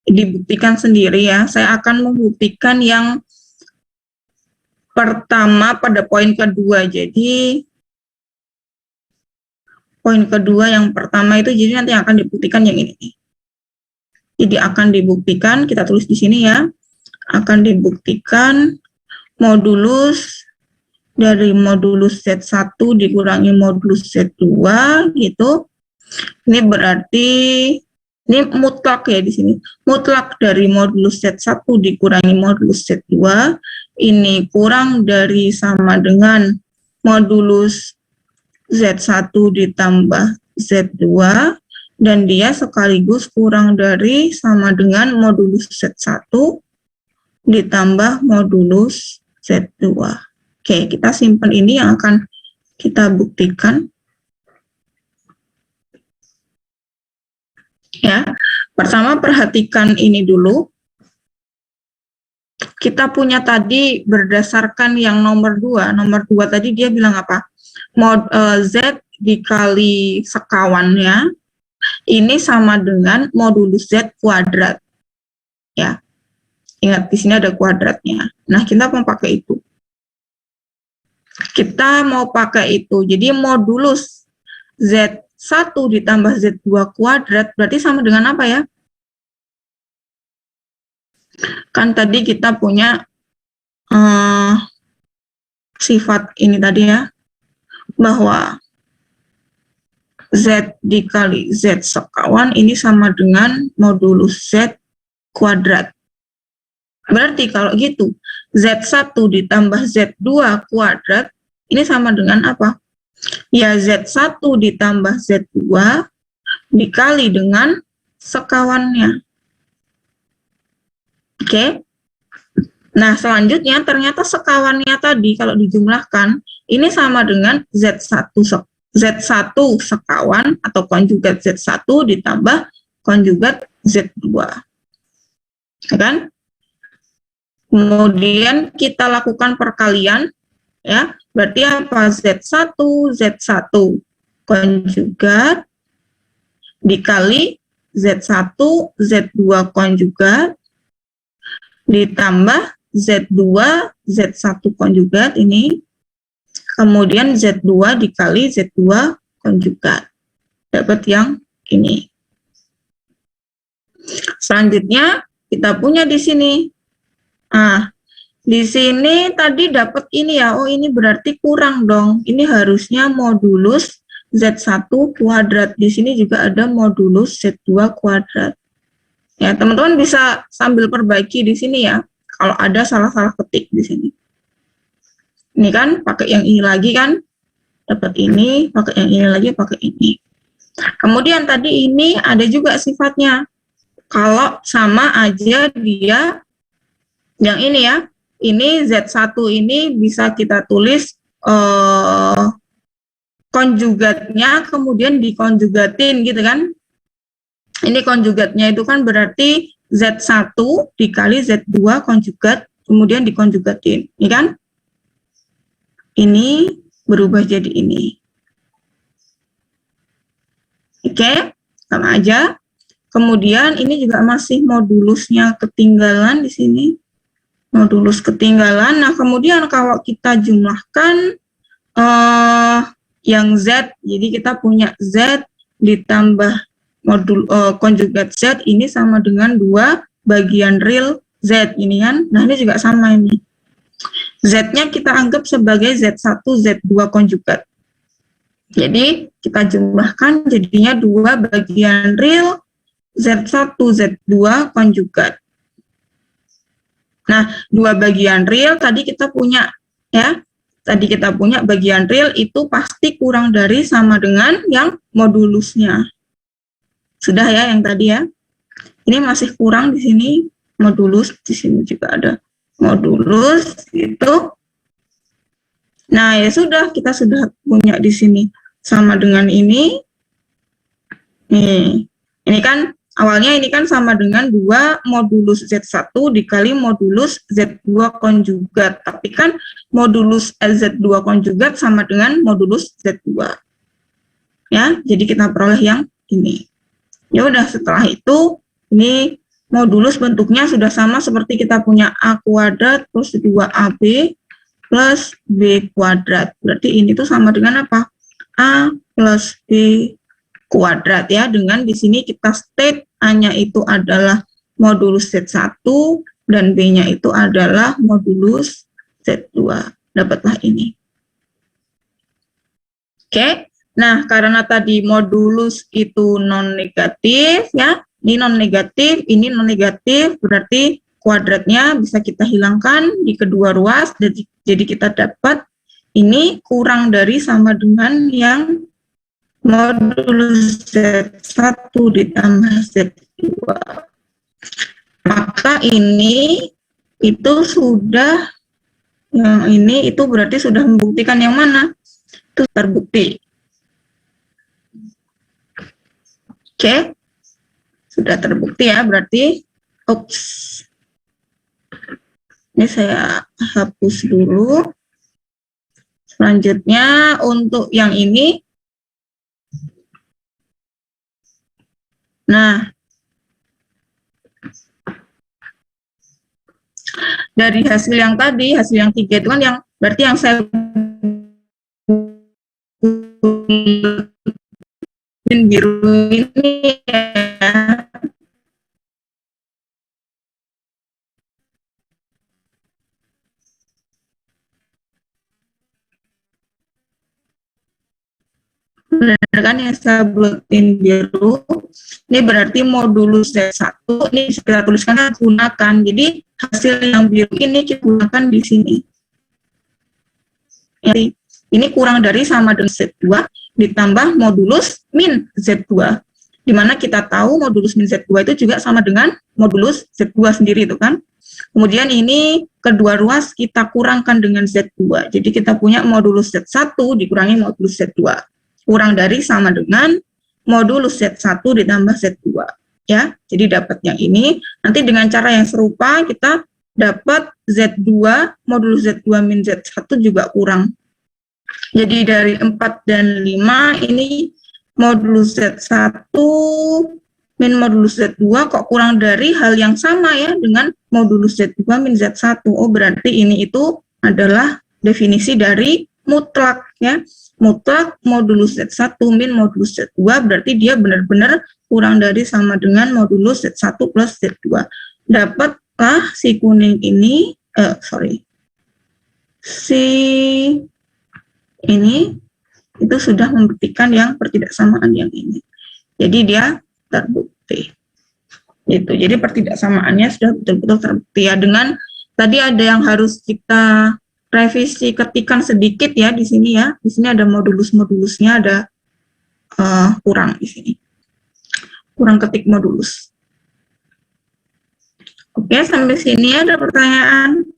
dibuktikan sendiri ya. Saya akan membuktikan yang pertama pada poin kedua. Jadi poin kedua yang pertama itu jadi nanti akan dibuktikan yang ini. Jadi akan dibuktikan, kita tulis di sini ya. Akan dibuktikan modulus dari modulus Z1 dikurangi modulus Z2 gitu. Ini berarti ini mutlak ya di sini. Mutlak dari modulus Z1 dikurangi modulus Z2 ini kurang dari sama dengan modulus Z1 ditambah Z2 dan dia sekaligus kurang dari sama dengan modulus Z1 ditambah modulus Z2. Oke, kita simpan ini yang akan kita buktikan. Ya, pertama perhatikan ini dulu. Kita punya tadi berdasarkan yang nomor 2. Nomor 2 tadi dia bilang apa? Z dikali sekawannya ini sama dengan modulus Z kuadrat. Ya. Ingat, di sini ada kuadratnya. Nah, kita mau pakai itu. Kita mau pakai itu. Jadi modulus Z1 ditambah Z2 kuadrat berarti sama dengan apa ya? Kan tadi kita punya sifat ini tadi ya, bahwa Z dikali Z sekawan ini sama dengan modulus Z kuadrat. Berarti kalau gitu, Z1 ditambah Z2 kuadrat, ini sama dengan apa? Ya Z1 ditambah Z2 dikali dengan sekawannya. Oke. Nah, selanjutnya ternyata sekawannya tadi kalau dijumlahkan ini sama dengan Z1 sekawan atau konjugat Z1 ditambah konjugat Z2. Ya kan? Kemudian kita lakukan perkalian, ya. Berarti apa? Z1 konjugat dikali Z1 Z2 konjugat ditambah Z2 Z1 konjugat ini, kemudian Z2 dikali Z2 konjugat. Dapat yang ini. Selanjutnya kita punya di sini. Nah, di sini tadi dapat ini ya. Oh, ini berarti kurang dong. Ini harusnya modulus Z1 kuadrat. Di sini juga ada modulus Z2 kuadrat. Ya, teman-teman bisa sambil perbaiki di sini ya. Kalau ada salah-salah ketik di sini. Ini kan pakai yang ini lagi kan. Dapat ini, pakai yang ini lagi, pakai ini. Kemudian tadi ini ada juga sifatnya. Kalau sama aja dia yang ini ya. Ini Z1 ini bisa kita tulis konjugatnya kemudian dikonjugatin gitu kan. Ini konjugatnya itu kan berarti Z1 dikali Z2 konjugat, kemudian dikonjugatin. Ini kan? Ini berubah jadi ini. Oke, sama aja. Kemudian ini juga masih modulusnya ketinggalan di sini. Modulus ketinggalan. Nah, kemudian kalau kita jumlahkan yang Z, jadi kita punya Z ditambah modul konjugat Z ini sama dengan 2 bagian real Z ini kan. Nah, ini juga sama ini. Z-nya kita anggap sebagai Z1 Z2 konjugat. Jadi kita jumlahkan jadinya 2 bagian real Z1 Z2 konjugat. Nah, 2 bagian real tadi kita punya ya. Tadi kita punya bagian real itu pasti kurang dari sama dengan yang modulusnya. Sudah ya yang tadi ya. Ini masih kurang di sini modulus, di sini juga ada modulus itu. Nah, ya sudah, kita sudah punya di sini sama dengan ini. Nih, ini kan awalnya ini kan sama dengan 2 modulus Z1 dikali modulus Z2 konjugat. Tapi kan modulus Z2 konjugat sama dengan modulus Z2. Ya, jadi kita peroleh yang ini. Ya udah, setelah itu ini modulus bentuknya sudah sama seperti kita punya A kuadrat plus 2AB plus B kuadrat. Berarti ini tuh sama dengan apa? A plus B kuadrat ya. Dengan di sini kita state A-nya itu adalah modulus Z1 dan B-nya itu adalah modulus Z2. Dapatlah ini. Oke. Nah, karena tadi modulus itu non-negatif ya, ini non-negatif, ini non-negatif, berarti kuadratnya bisa kita hilangkan di kedua ruas, jadi kita dapat ini kurang dari sama dengan yang modulus Z1 ditambah Z2. Maka ini itu sudah, yang ini itu berarti sudah membuktikan yang mana? Itu terbukti. Oke, sudah terbukti ya, berarti, ini saya hapus dulu. Selanjutnya untuk yang ini, nah, dari hasil yang tadi, hasil yang 3 itu kan yang, berarti yang saya biru ini ya. Benar kan yang saya buletin biru, ini berarti modulus Z1, ini bisa kita tuliskan gunakan, jadi hasil yang biru ini kita gunakan di sini. Jadi Ini kurang dari sama dengan Z2 ditambah modulus min Z2. Di mana kita tahu modulus min Z2 itu juga sama dengan modulus Z2 sendiri itu kan. Kemudian ini kedua ruas kita kurangkan dengan Z2. Jadi kita punya modulus Z1 dikurangi modulus Z2. Kurang dari sama dengan modulus Z1 ditambah Z2. Ya, jadi dapat yang ini. Nanti dengan cara yang serupa kita dapat Z2 modulus Z2 min Z1 juga kurang. Jadi dari 4 dan 5 ini modulus Z1 min modulus Z2 kok kurang dari hal yang sama ya dengan modulus Z2 min Z1. Oh, berarti ini itu adalah definisi dari mutlak ya. Mutlak modulus Z1 min modulus Z2 berarti dia benar-benar kurang dari sama dengan modulus Z1 plus Z2. Dapatlah si kuning ini, si ini itu sudah membuktikan yang pertidaksamaan yang ini. Jadi dia terbukti. Itu. Jadi pertidaksamaannya sudah betul-betul terbukti ya. Dengan tadi ada yang harus kita revisi ketikan sedikit ya di sini ya. Di sini ada modulus-modulusnya, ada kurang di sini. Kurang ketik modulus. Oke, sampai sini ada pertanyaan?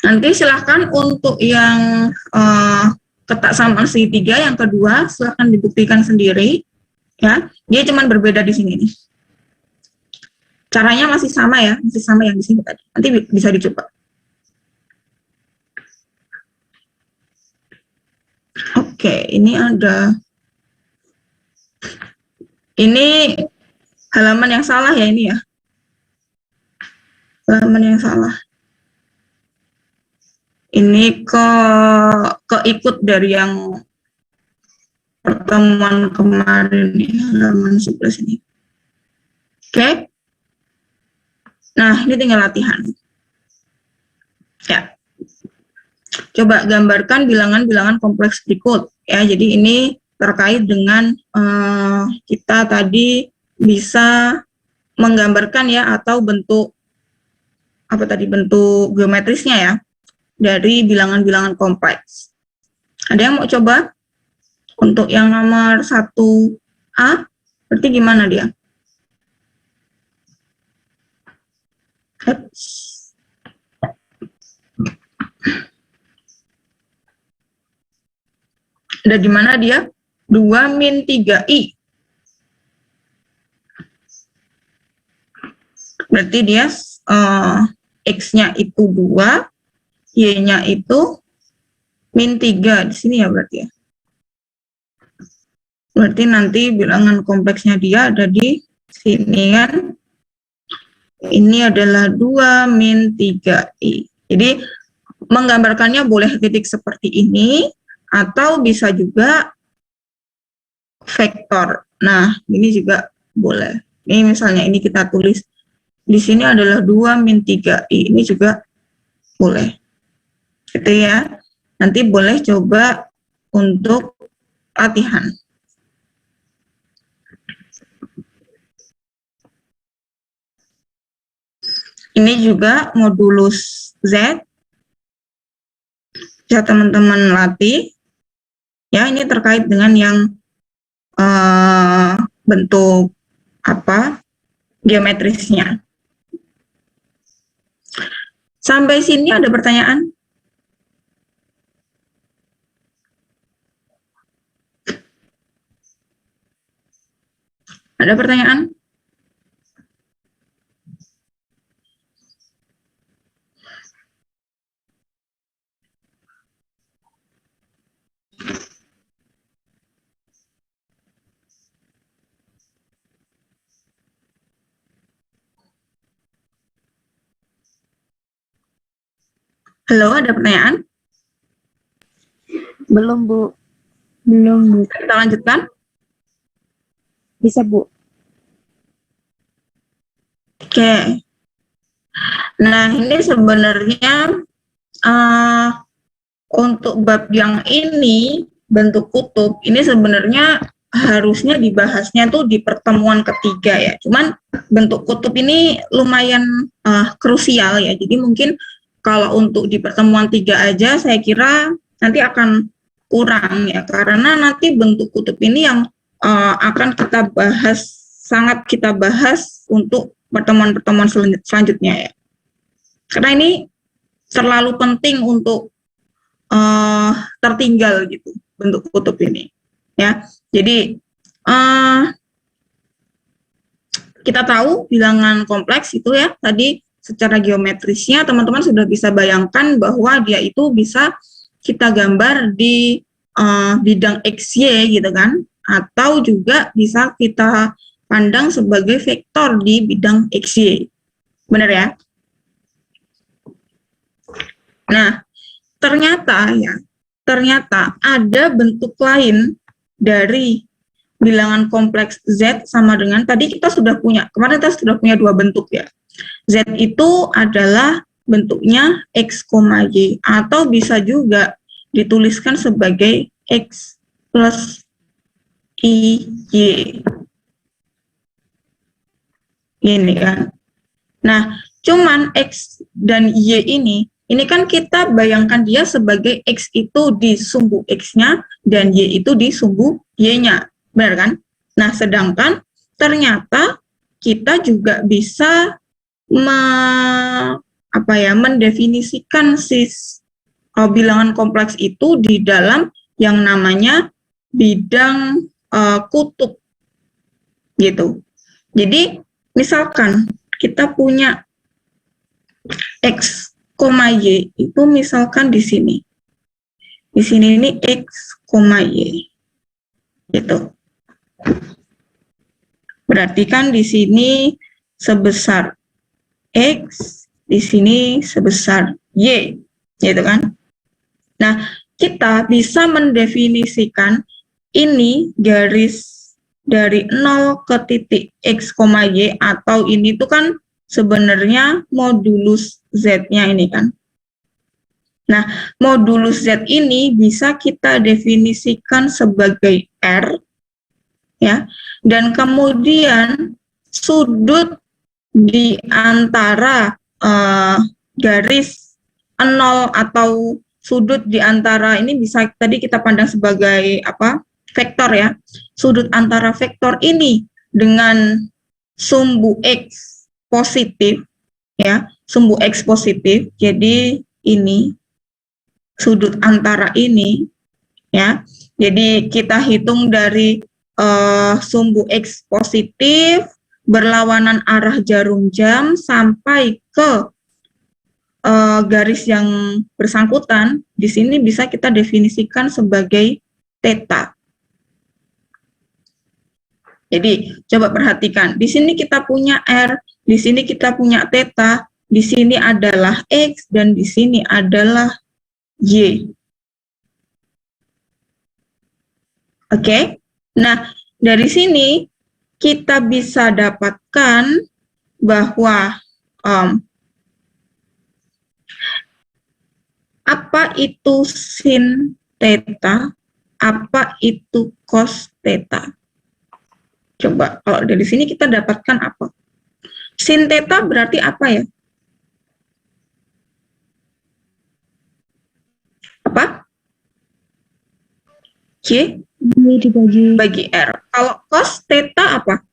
Nanti silahkan untuk yang ketaksamaan segitiga yang kedua silahkan dibuktikan sendiri ya. Dia cuma berbeda di sini nih. Caranya masih sama ya, masih sama yang di sini tadi. Nanti bisa dicoba. Oke, ini ada. Ini halaman yang salah ya ini ya. Halaman yang salah. Ini keikut dari yang pertemuan kemarin nih, halaman 11 ini. Oke. Nah, ini tinggal latihan. Ya. Coba gambarkan bilangan-bilangan kompleks berikut. Ya, jadi ini terkait dengan kita tadi bisa menggambarkan ya atau bentuk apa tadi bentuk geometrisnya ya. Dari bilangan-bilangan kompleks. Ada yang mau coba? Untuk yang nomor 1A, berarti gimana dia? Ada di mana dia? 2 min 3i. Berarti dia X-nya itu 2, Y-nya itu min 3 di sini ya berarti ya. Berarti nanti bilangan kompleksnya dia ada di sini kan. Ini adalah 2 min 3i. Jadi menggambarkannya boleh titik seperti ini atau bisa juga vektor. Nah, ini juga boleh. Ini misalnya ini kita tulis di sini adalah 2 min 3i. Ini juga boleh. Gitu ya. Nanti boleh coba untuk latihan. Ini juga modulus Z. Bisa teman-teman latih. Ya, ini terkait dengan yang bentuk apa geometrisnya. Sampai sini ada pertanyaan? Ada pertanyaan? Halo, ada pertanyaan? Belum, Bu. Belum, Bu. Kita lanjutkan? Bisa, Bu. Oke. Nah, ini sebenarnya untuk bab yang ini, bentuk kutub, ini sebenarnya harusnya dibahasnya tuh di pertemuan ketiga ya. Cuman bentuk kutub ini lumayan krusial ya. Jadi mungkin kalau untuk di pertemuan 3 aja saya kira nanti akan kurang ya. Karena nanti bentuk kutub ini yang akan kita bahas, sangat kita bahas untuk pertemuan-pertemuan selanjutnya ya. Karena ini terlalu penting untuk tertinggal gitu bentuk kutub ini ya. Jadi kita tahu bilangan kompleks itu ya, tadi secara geometrisnya teman-teman sudah bisa bayangkan bahwa dia itu bisa kita gambar di bidang XY gitu kan, atau juga bisa kita pandang sebagai vektor di bidang XY. Benar ya? Nah, ternyata ada bentuk lain dari bilangan kompleks Z sama dengan tadi kita sudah punya, kemarin kita sudah punya 2 bentuk ya. Z itu adalah bentuknya X, Y, atau bisa juga dituliskan sebagai X plus IY. Gini kan. Nah, cuman X dan Y ini kan kita bayangkan dia sebagai X itu di sumbu X-nya dan Y itu di sumbu Y-nya. Benar kan? Nah, sedangkan ternyata kita juga bisa mendefinisikan bilangan kompleks itu di dalam yang namanya bidang kutub gitu. Jadi, misalkan kita punya X, Y itu misalkan di sini. Di sini ini X, Y. Gitu. Berarti kan di sini sebesar X, di sini sebesar Y, gitu kan? Nah, kita bisa mendefinisikan ini garis dari 0 ke titik X, Y, atau ini tuh kan sebenarnya modulus Z-nya ini kan. Nah, modulus Z ini bisa kita definisikan sebagai R, ya, dan kemudian sudut di antara garis 0 atau sudut di antara ini bisa tadi kita pandang sebagai vektor ya. Sudut antara vektor ini dengan sumbu X positif, ya, sumbu X positif. Jadi ini sudut antara ini ya. Jadi kita hitung dari sumbu X positif berlawanan arah jarum jam sampai ke garis yang bersangkutan. Di sini bisa kita definisikan sebagai theta. Jadi coba perhatikan, di sini kita punya R, di sini kita punya theta, di sini adalah X dan di sini adalah Y. Oke, nah dari sini kita bisa dapatkan bahwa apa itu sin theta, apa itu cos theta. Coba kalau dari sini kita dapatkan apa? Sin theta berarti apa ya? Apa? Y dibagi R. Kalau cos theta apa?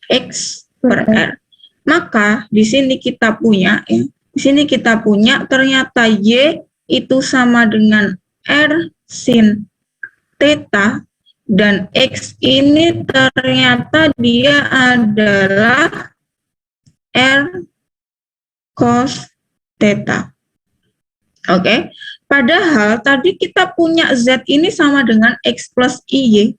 X per R. Maka di sini kita punya ya. Di sini kita punya ternyata Y itu sama dengan R sin theta dan X ini ternyata dia adalah R cos theta. Oke. Padahal tadi kita punya Z ini sama dengan X plus IY.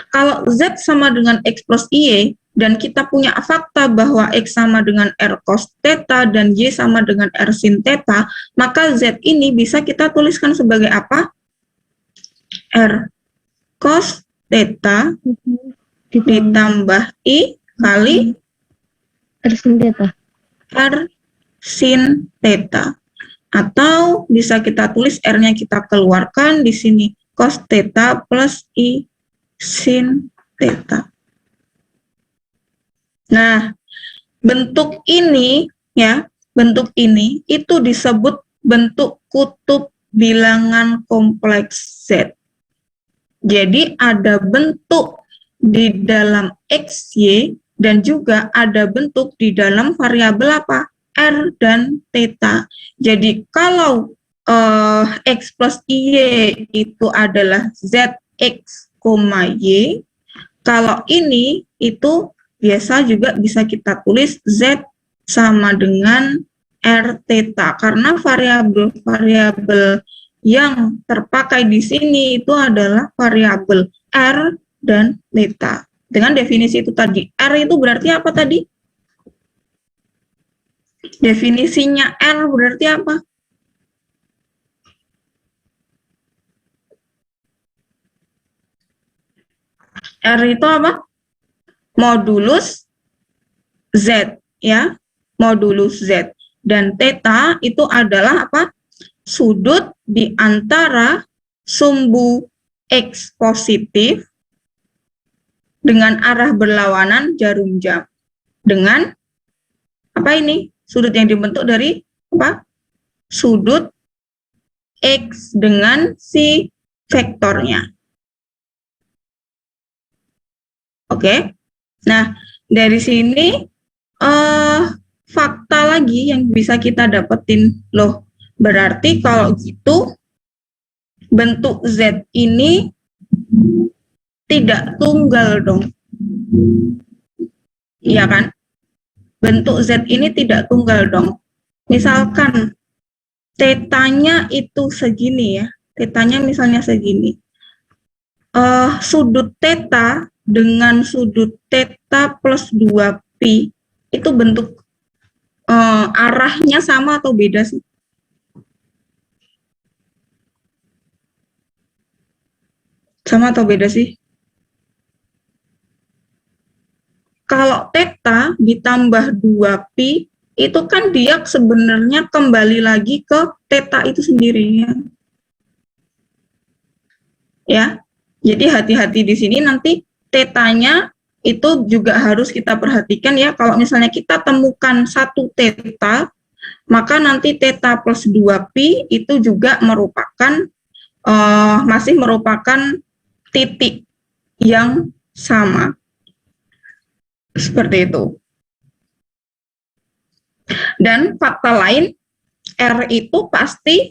Kalau Z sama dengan X plus IY, dan kita punya fakta bahwa X sama dengan R cos theta dan Y sama dengan R sin theta, maka Z ini bisa kita tuliskan sebagai apa? R cos theta ditambah I kali R sin theta. R sin theta. Atau bisa kita tulis R-nya kita keluarkan, di sini cos theta plus I sin theta. Nah, bentuk ini ya, bentuk ini itu disebut bentuk kutub bilangan kompleks Z. Jadi ada bentuk di dalam XY dan juga ada bentuk di dalam variabel apa? R dan theta. Jadi kalau X plus Y itu adalah ZX, Y, kalau ini itu biasa juga bisa kita tulis Z sama dengan R theta, karena variabel-variabel yang terpakai di sini itu adalah variabel R dan theta. Dengan definisi itu tadi, R itu berarti apa tadi? Definisinya R berarti apa? R itu apa? Modulus Z, ya, modulus Z. Dan theta itu adalah apa? Sudut di antara sumbu X positif dengan arah berlawanan jarum jam. Dengan apa ini? Sudut yang dibentuk dari apa? Sudut X dengan si vektornya. Oke. Nah, dari sini fakta lagi yang bisa kita dapetin, loh, berarti kalau gitu bentuk Z ini tidak tunggal dong. Iya kan? Bentuk Z ini tidak tunggal dong. Misalkan tetanya itu segini ya, tetanya misalnya segini. Sudut theta dengan sudut theta plus 2pi itu bentuk arahnya sama atau beda sih? Sama atau beda sih? Kalau theta ditambah 2pi itu kan dia sebenarnya kembali lagi ke theta itu sendiri ya. Jadi hati-hati di sini, nanti tetanya itu juga harus kita perhatikan ya. Kalau misalnya kita temukan satu theta, maka nanti theta plus 2pi itu juga merupakan masih merupakan titik yang sama. Seperti itu. Dan fakta lain, R itu pasti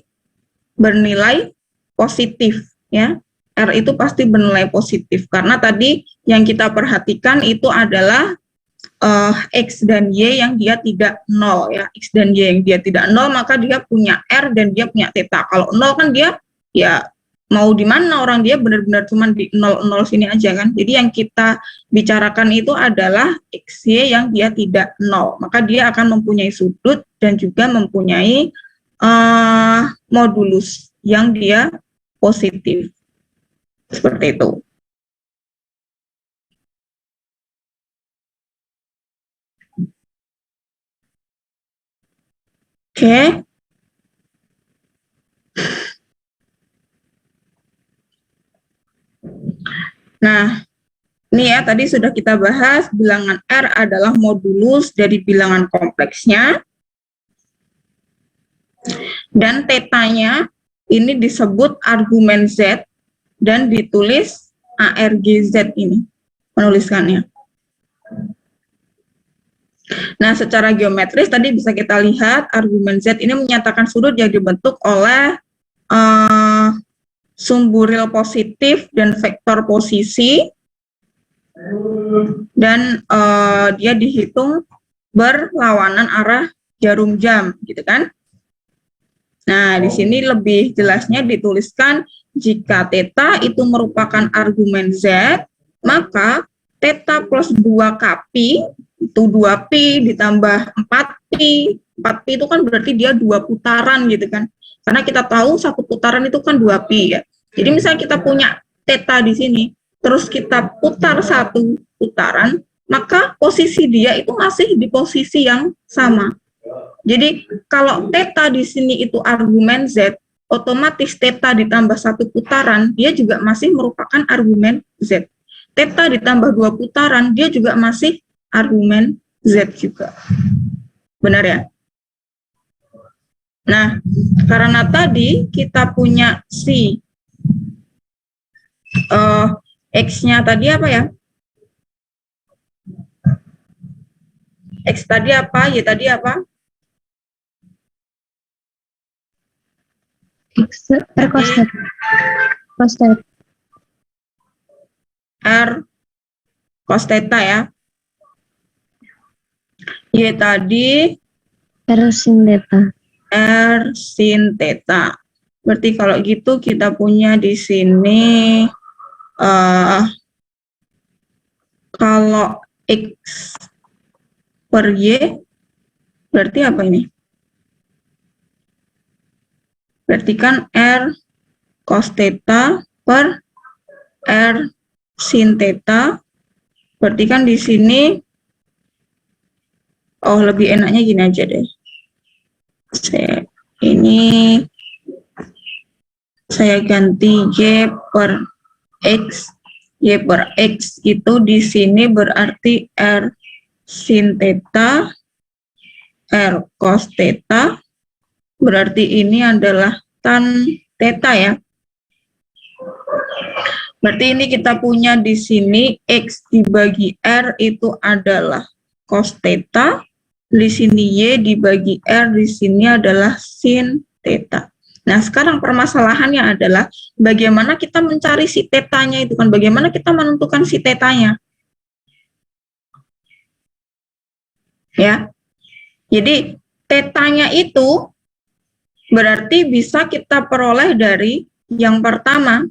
bernilai positif ya. R itu pasti bernilai positif karena tadi yang kita perhatikan itu adalah X dan Y yang dia tidak nol ya. X dan Y yang dia tidak nol, maka dia punya R dan dia punya theta. Kalau nol kan dia ya mau di mana orang, dia benar-benar cuma di 0 sini aja kan. Jadi yang kita bicarakan itu adalah XY yang dia tidak nol, maka dia akan mempunyai sudut dan juga mempunyai modulus yang dia positif. Seperti itu. Oke. Nah, ini ya tadi sudah kita bahas bilangan R adalah modulus dari bilangan kompleksnya. Dan tetanya ini disebut argumen Z dan ditulis ARGZ ini penulisannya. Nah, secara geometris tadi bisa kita lihat argumen Z ini menyatakan sudut yang dibentuk oleh sumbu real positif dan vektor posisi, dan dia dihitung berlawanan arah jarum jam, gitu kan? Nah, di sini lebih jelasnya dituliskan jika theta itu merupakan argumen Z, maka theta plus 2kpi itu 2pi ditambah 4pi. 4pi itu kan berarti dia 2 putaran gitu kan. Karena kita tahu satu putaran itu kan 2pi ya. Jadi misalnya kita punya theta di sini, terus kita putar satu putaran, maka posisi dia itu masih di posisi yang sama. Jadi kalau theta di sini itu argumen Z, otomatis theta ditambah 1 putaran, dia juga masih merupakan argumen Z. Theta ditambah 2 putaran, dia juga masih argumen Z juga. Benar ya? Nah, karena tadi kita punya si X-nya tadi apa ya? X tadi apa? Y tadi apa? X per cos theta. Cos theta. R cos theta ya. Y tadi R sin theta. R sin theta. Berarti kalau gitu kita punya di sini kalau X per Y berarti apa ini? Berarti kan R cos theta per R sin theta. Berarti kan di sini lebih enaknya gini aja deh. Saya ganti Y per X. Y per X itu di sini berarti R sin theta, R cos theta, berarti ini adalah tan theta ya. Berarti ini kita punya di sini X dibagi R itu adalah cos theta, di sini Y dibagi R di sini adalah sin theta. Nah, sekarang permasalahannya adalah bagaimana kita mencari si tetanya itu kan, bagaimana kita menentukan si tetanya. Ya. Jadi, tetanya itu berarti bisa kita peroleh dari yang pertama.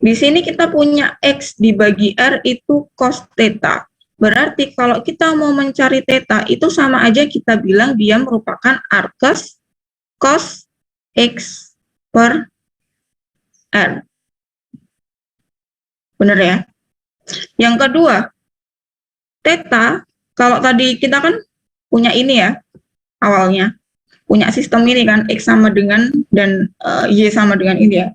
Di sini kita punya X dibagi R itu cos theta. Berarti kalau kita mau mencari theta itu sama aja kita bilang dia merupakan arcus cos X per R. Benar ya? Yang kedua, theta, kalau tadi kita kan punya ini ya, awalnya. Punya sistem ini kan, X sama dengan, dan Y sama dengan ini ya.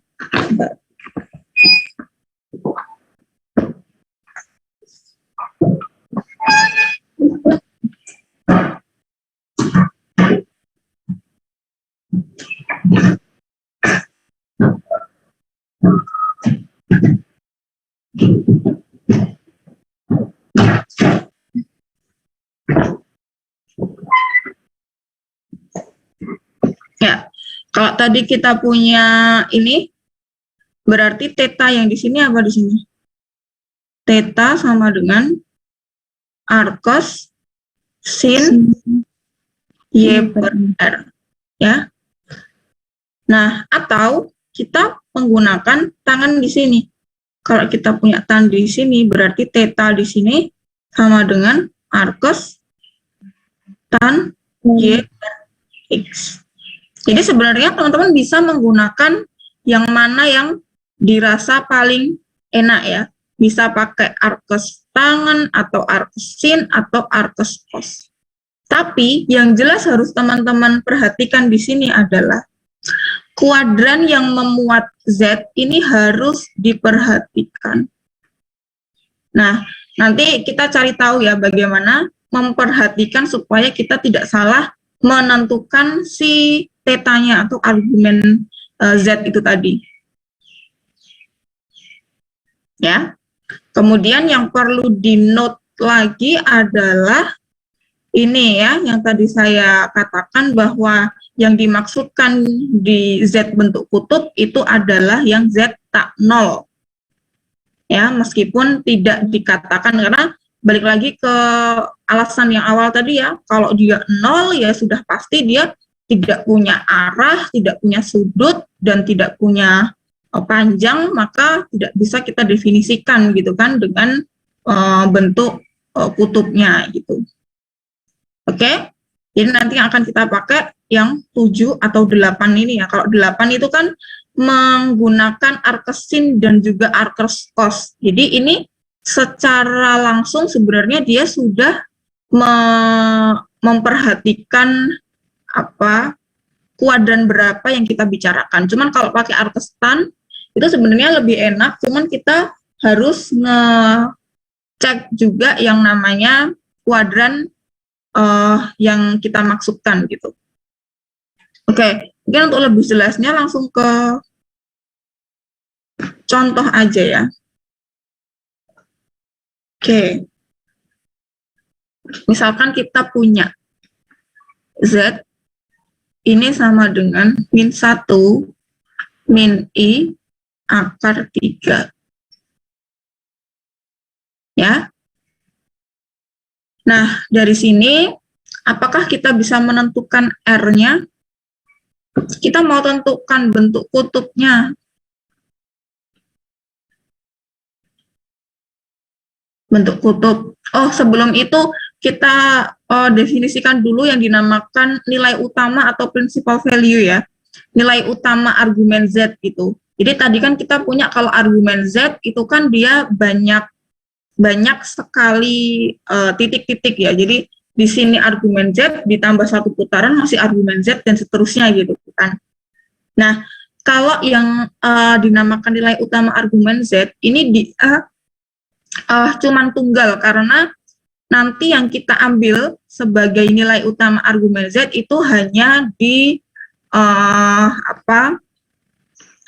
Ya, kalau tadi kita punya ini, berarti theta yang di sini apa di sini? Theta sama dengan arcos sin Y per R. Ya. Nah, atau kita menggunakan tangan di sini. Kalau kita punya tan di sini, berarti theta di sini sama dengan arcos tan Y per X. Jadi sebenarnya teman-teman bisa menggunakan yang mana yang dirasa paling enak ya. Bisa pakai arcus tangan atau arcus sin atau arcus cos. Tapi yang jelas harus teman-teman perhatikan di sini adalah kuadran yang memuat Z ini harus diperhatikan. Nah, nanti kita cari tahu ya bagaimana memperhatikan supaya kita tidak salah menentukan si tetanya atau argumen Z itu tadi. Ya. Kemudian yang perlu di-note lagi adalah ini ya, yang tadi saya katakan bahwa yang dimaksudkan di Z bentuk kutub itu adalah yang Z tak nol. Ya, meskipun tidak dikatakan karena balik lagi ke alasan yang awal tadi ya, kalau dia nol ya sudah pasti dia tidak punya arah, tidak punya sudut, dan tidak punya panjang, maka tidak bisa kita definisikan gitu kan dengan bentuk kutubnya gitu. Oke? Jadi nanti yang akan kita pakai yang 7 atau 8 ini ya. Kalau 8 itu kan menggunakan arcus sin dan juga arcus cos. Jadi ini secara langsung sebenarnya dia sudah memperhatikan apa kuadran berapa yang kita bicarakan. Cuman kalau pakai arkestan itu sebenarnya lebih enak, cuman kita harus ngecek juga yang namanya kuadran yang kita maksudkan gitu. Oke, mungkin untuk lebih jelasnya langsung ke contoh aja ya. Oke, misalkan kita punya Z ini sama dengan min 1 min I akar 3. Ya. Nah, dari sini apakah kita bisa menentukan R-nya? Kita mau tentukan bentuk kutubnya. Bentuk kutub. Oh, sebelum itu kita definisikan dulu yang dinamakan nilai utama atau principal value ya. Nilai utama argumen Z itu. Jadi tadi kan kita punya kalau argumen Z itu kan dia banyak sekali titik-titik ya. Jadi di sini argumen Z ditambah satu putaran masih argumen Z dan seterusnya gitu kan. Nah, kalau yang dinamakan nilai utama argumen Z ini cuman tunggal karena nanti yang kita ambil sebagai nilai utama argumen Z itu hanya di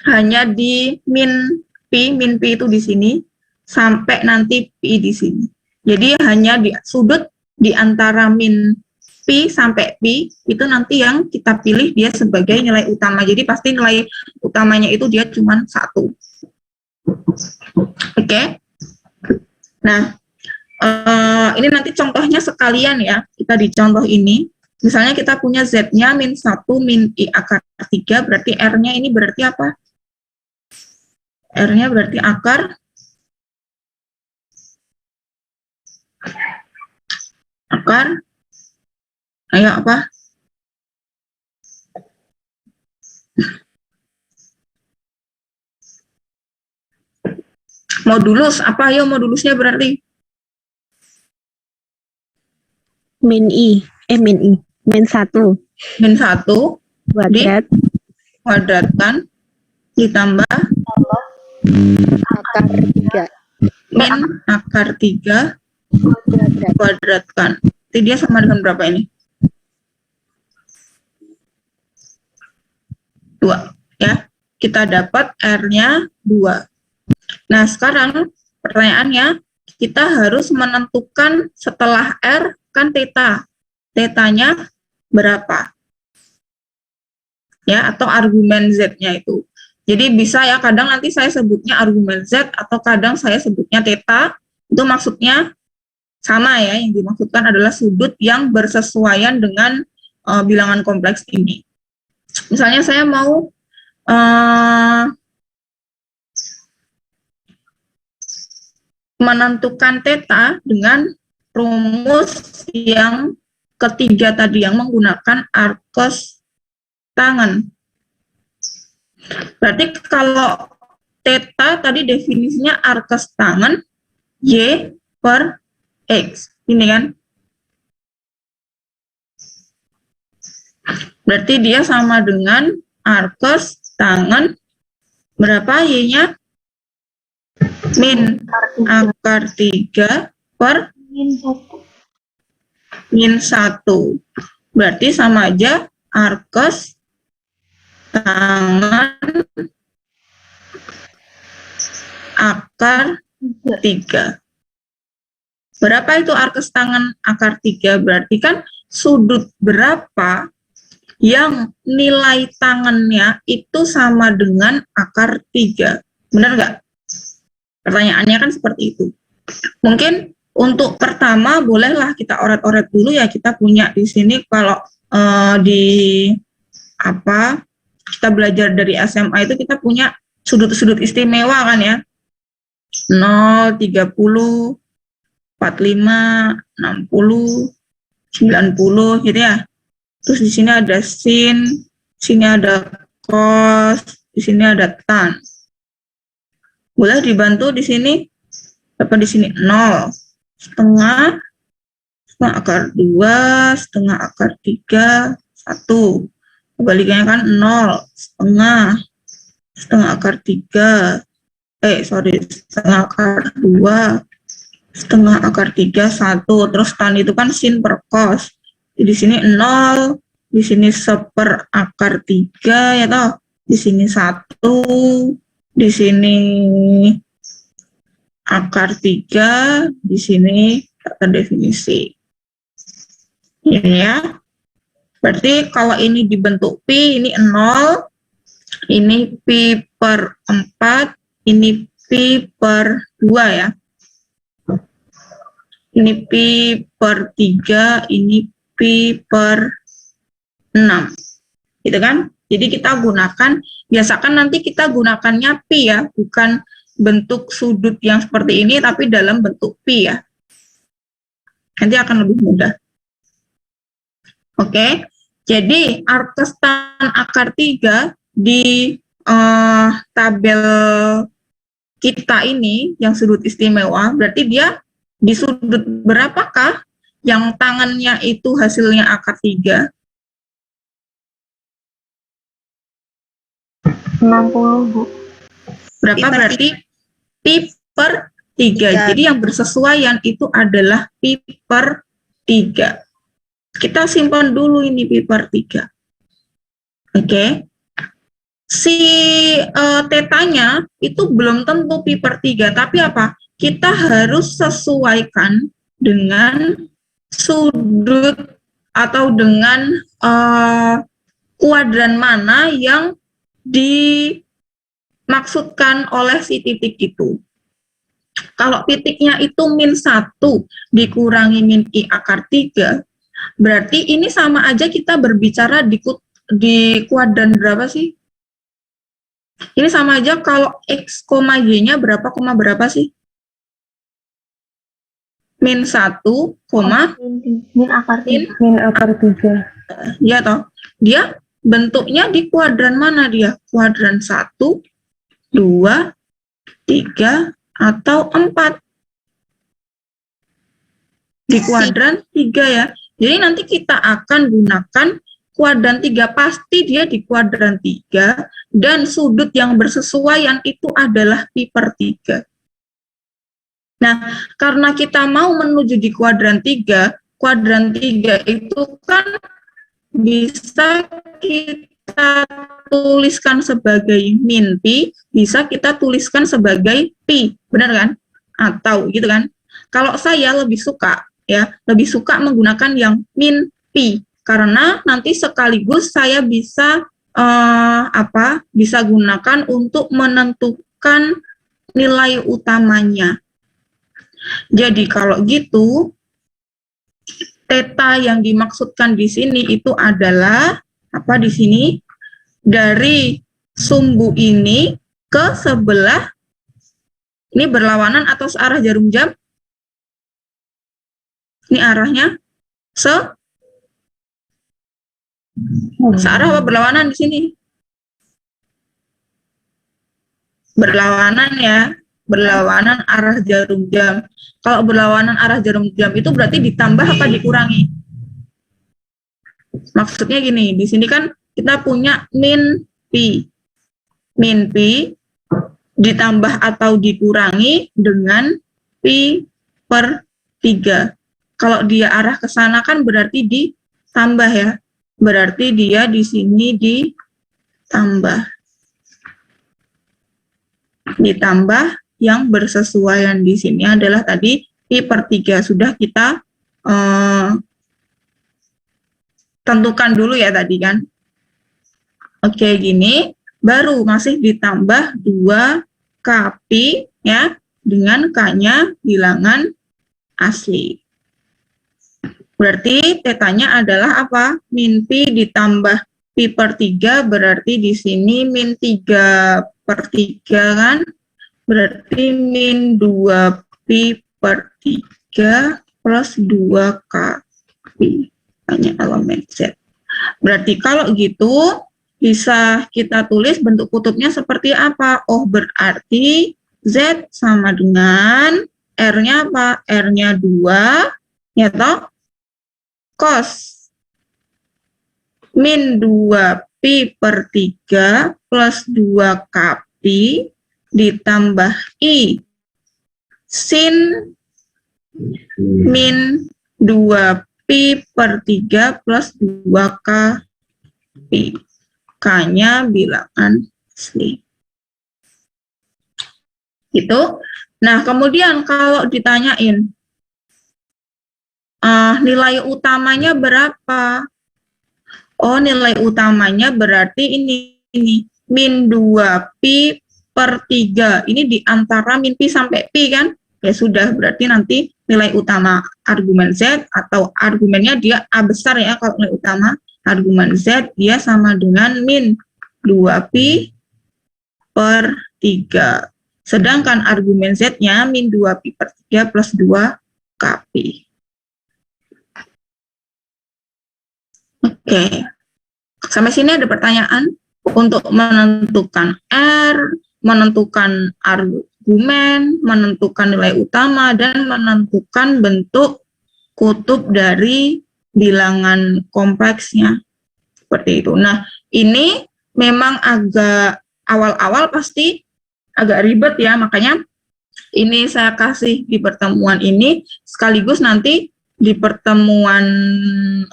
hanya di min P itu di sini sampai nanti P di sini. Jadi hanya di sudut di antara min P sampai P itu nanti yang kita pilih dia sebagai nilai utama. Jadi pasti nilai utamanya itu dia cuma 1. Oke. Nah, ini nanti contohnya sekalian ya, kita di contoh ini, misalnya kita punya Z-nya min 1 min I akar 3, berarti R-nya ini berarti apa? R-nya berarti akar ayo apa? Modulus, apa ayo modulusnya berarti? Min 1. Min 1. Min 1 Kuadrat. kuadratkan ditambah Akar 3. min akar 3 kuadratkan. Jadi dia sama dengan berapa ini? 2 ya. Kita dapat R-nya 2. Nah, sekarang pertanyaannya kita harus menentukan setelah R kan theta. Theta-nya berapa? Ya, atau argumen Z-nya itu. Jadi bisa ya, kadang nanti saya sebutnya argumen Z atau kadang saya sebutnya theta. Itu maksudnya sama ya, yang dimaksudkan adalah sudut yang bersesuaian dengan bilangan kompleks ini. Misalnya saya mau menentukan theta dengan rumus yang ketiga tadi yang menggunakan arkes tangan. Berarti kalau theta tadi definisinya arkes tangan Y per X. Ini kan. Berarti dia sama dengan arkes tangan berapa Y-nya? Min akar 3 per min 1. Berarti sama aja arkes tangan akar 3. Berapa itu arkes tangan akar 3? Berarti kan sudut berapa yang nilai tangannya itu sama dengan akar 3. Benar nggak? Pertanyaannya kan seperti itu. Mungkin untuk pertama bolehlah kita oret-oret dulu ya. Kita punya di sini kalau kita belajar dari SMA itu kita punya sudut-sudut istimewa kan ya. 0, 30, 45, 60, 90 gitu ya. Terus di sini ada sin, sini ada cos, di sini ada tan. Boleh dibantu di sini? Apa di sini? 0, setengah akar 2, setengah akar 3, 1. Kebalikannya kan 0, setengah akar 3, setengah akar 2, setengah akar 3, 1. Terus tan itu kan sin per cos. Di sini 0, di sini seper akar 3 ya toh. Di sini 1, di sini akar 3, di sini terdefinisi. Ini ya. Berarti kalau ini dibentuk Pi, ini 0, ini Pi per 4, ini Pi per 2 ya. Ini Pi per 3, ini Pi per 6. Gitu kan? Jadi kita gunakan, biasakan nanti kita gunakannya Pi ya, bukan bentuk sudut yang seperti ini, tapi dalam bentuk Pi ya. Nanti akan lebih mudah. Oke, jadi arkes tan akar 3 di tabel kita ini, yang sudut istimewa, berarti dia di sudut berapakah yang tangannya itu hasilnya akar 3? 60, Bu. Berapa berarti? Pi per 3. Jadi yang bersesuaian itu adalah Pi per 3. Kita simpan dulu ini Pi per 3. Oke. Si tetanya itu belum tentu Pi per 3, tapi apa? Kita harus sesuaikan dengan sudut atau dengan kuadran mana yang dimaksudkan oleh si titik itu. Kalau titiknya itu min 1 dikurangi min I akar 3, berarti ini sama aja kita berbicara di kuadran berapa sih? Ini sama aja kalau X, Y-nya berapa, berapa sih? Min 1, Min akar 3. Ya toh. Dia bentuknya di kuadran mana dia? Kuadran 1, 2, 3, atau 4? Di kuadran 3 ya. Jadi nanti kita akan gunakan kuadran 3, pasti dia di kuadran 3, dan sudut yang bersesuaian itu adalah Pi per 3. Nah, karena kita mau menuju di kuadran 3 itu kan bisa kita tuliskan sebagai min Pi, bisa kita tuliskan sebagai Pi, benar kan? Atau gitu kan? Kalau saya lebih suka menggunakan yang min Pi, karena nanti sekaligus saya bisa bisa gunakan untuk menentukan nilai utamanya. Jadi kalau gitu, theta yang dimaksudkan di sini itu adalah apa di sini? Dari sumbu ini ke sebelah, ini berlawanan atau searah jarum jam? Ini arahnya searah apa berlawanan di sini? Berlawanan ya, berlawanan arah jarum jam. Kalau berlawanan arah jarum jam itu berarti ditambah apa dikurangi? Maksudnya gini, di sini kan kita punya min Pi. Min Pi ditambah atau dikurangi dengan Pi per 3. Kalau dia arah ke sana kan berarti ditambah ya. Berarti dia di sini ditambah yang bersesuaian di sini adalah tadi Pi per 3. Sudah kita tentukan dulu ya tadi kan. Oke, gini. Baru masih ditambah 2K Pi ya, dengan K-nya bilangan asli. Berarti tetanya adalah apa? Min Pi ditambah Pi per 3, berarti di sini min 3 per 3 kan? Berarti min 2 Pi per 3 plus 2K Pi. Hanya elemen Z. Berarti kalau gitu, bisa kita tulis bentuk kutubnya seperti apa? Oh, berarti Z sama dengan R-nya apa? R-nya 2, ya toh? Cos min 2pi per 3 plus 2kp ditambah I sin min 2pi per 3 plus 2kp. K-nya bilangan asli. Gitu. Nah, kemudian kalau ditanyain nilai utamanya berapa? Oh, nilai utamanya berarti ini min 2pi per 3. Ini di antara min pi sampai pi kan? Ya sudah, berarti nanti nilai utama argumen Z atau argumennya dia A besar ya kalau nilai utama. Argumen Z dia sama dengan min 2pi per 3. Sedangkan argumen Z-nya min 2pi per 3 plus 2kp. Oke. Sampai sini ada pertanyaan? Untuk menentukan R, menentukan argumen, menentukan nilai utama, dan menentukan bentuk kutub dari bilangan kompleksnya. Seperti itu. Nah, ini memang agak awal-awal pasti agak ribet ya, makanya ini saya kasih di pertemuan ini, sekaligus nanti di pertemuan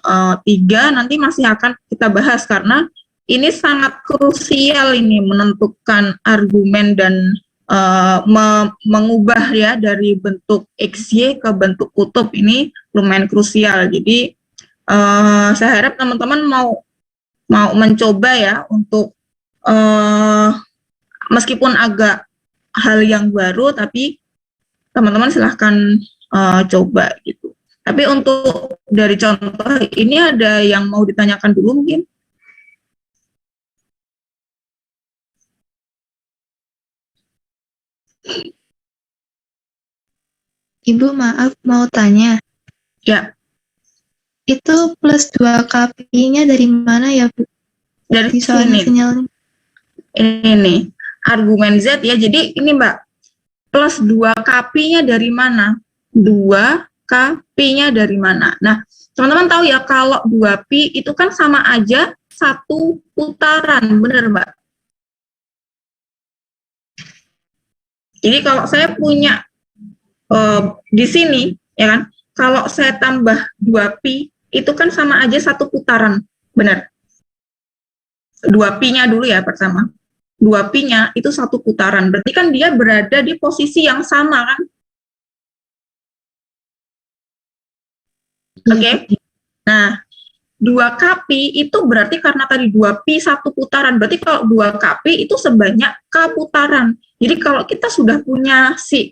3 nanti masih akan kita bahas, karena ini sangat krusial ini menentukan argumen dan mengubah ya dari bentuk XY ke bentuk kutub, ini lumayan krusial. Jadi saya harap teman-teman mau mencoba ya untuk meskipun agak hal yang baru, tapi teman-teman silahkan coba gitu. Tapi untuk dari contoh ini ada yang mau ditanyakan dulu mungkin? Ibu, maaf mau tanya. Ya. Itu plus 2kp-nya dari mana ya, Bu? Dari sini. Sinyalnya. Ini argumen Z ya. Jadi ini Mbak, plus 2kp-nya dari mana? 2kp-nya dari mana? Nah, teman-teman tahu ya kalau 2pi itu kan sama aja satu putaran, benar Mbak? Jadi kalau saya punya di sini, ya kan, kalau saya tambah 2pi, itu kan sama aja satu putaran, benar? 2pi-nya dulu ya pertama. 2pi-nya itu satu putaran, berarti kan dia berada di posisi yang sama kan? Oke? Nah, 2kp itu berarti karena tadi 2pi satu putaran, berarti kalau 2kp itu sebanyak k putaran. Jadi kalau kita sudah punya si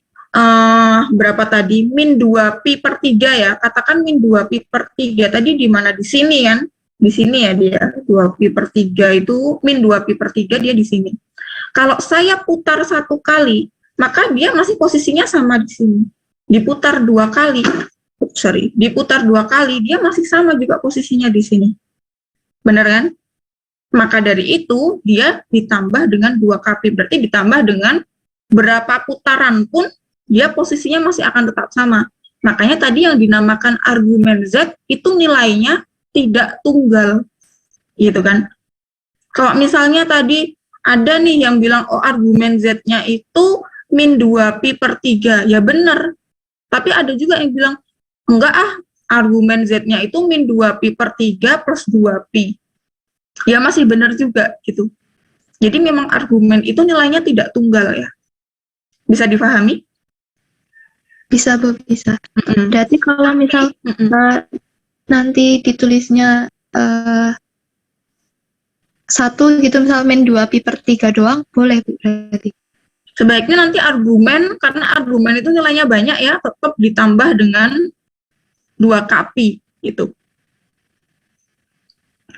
berapa tadi, min 2pi per 3 ya, katakan min 2pi per 3 tadi di mana? Di sini kan? Di sini ya dia, 2pi per 3 itu, min 2pi per 3 dia di sini. Kalau saya putar satu kali, maka dia masih posisinya sama di sini. Diputar 2 kali, diputar 2 kali, dia masih sama juga posisinya di sini. Benar kan? Maka dari itu, dia ditambah dengan 2kp, berarti ditambah dengan berapa putaran pun, dia posisinya masih akan tetap sama. Makanya tadi yang dinamakan argumen Z, itu nilainya tidak tunggal. Gitu kan? Kalau misalnya tadi, ada nih yang bilang, oh argumen Z-nya itu min 2pi per 3, ya benar. Tapi ada juga yang bilang, enggak argumen Z-nya itu min 2pi per 3 plus 2pi. Ya masih benar juga gitu. Jadi memang argumen itu nilainya tidak tunggal ya. Bisa difahami? Bisa, Bu, bisa. Berarti kalau misal nanti ditulisnya satu gitu, misal min 2pi per 3 doang, boleh Bu, berarti? Sebaiknya nanti argumen, karena argumen itu nilainya banyak ya, tetap ditambah dengan 2kp gitu.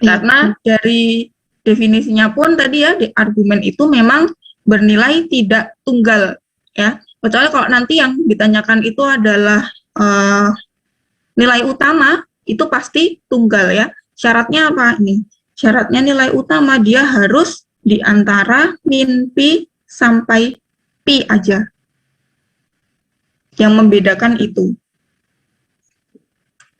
Karena dari definisinya pun tadi ya, di argumen itu memang bernilai tidak tunggal ya. Kecuali kalau nanti yang ditanyakan itu adalah nilai utama, itu pasti tunggal ya. Syaratnya apa nih? Syaratnya nilai utama dia harus di antara min pi sampai pi aja. Yang membedakan itu.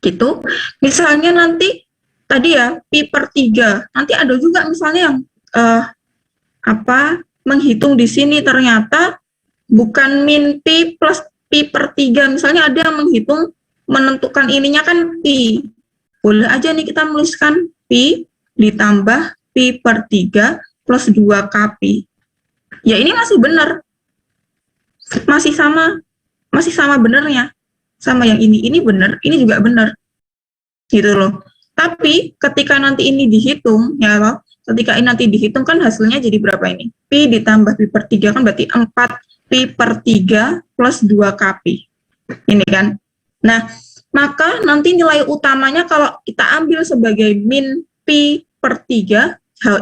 Gitu. Misalnya nanti tadi ya, pi per 3. Nanti ada juga misalnya yang menghitung di sini ternyata bukan min pi plus pi per 3. Misalnya ada yang menghitung, menentukan ininya kan pi. Boleh aja nih kita menuliskan pi ditambah pi per 3 plus 2 kpi. Ya ini masih benar. Masih sama benernya. Sama yang ini benar, ini juga benar. Gitu loh. Tapi ketika nanti ini dihitung, ya loh, ketika ini nanti dihitung kan hasilnya jadi berapa ini? Pi ditambah pi per 3 kan berarti 4 pi per 3 plus 2 kpi. Ini kan. Nah, maka nanti nilai utamanya kalau kita ambil sebagai min pi per 3,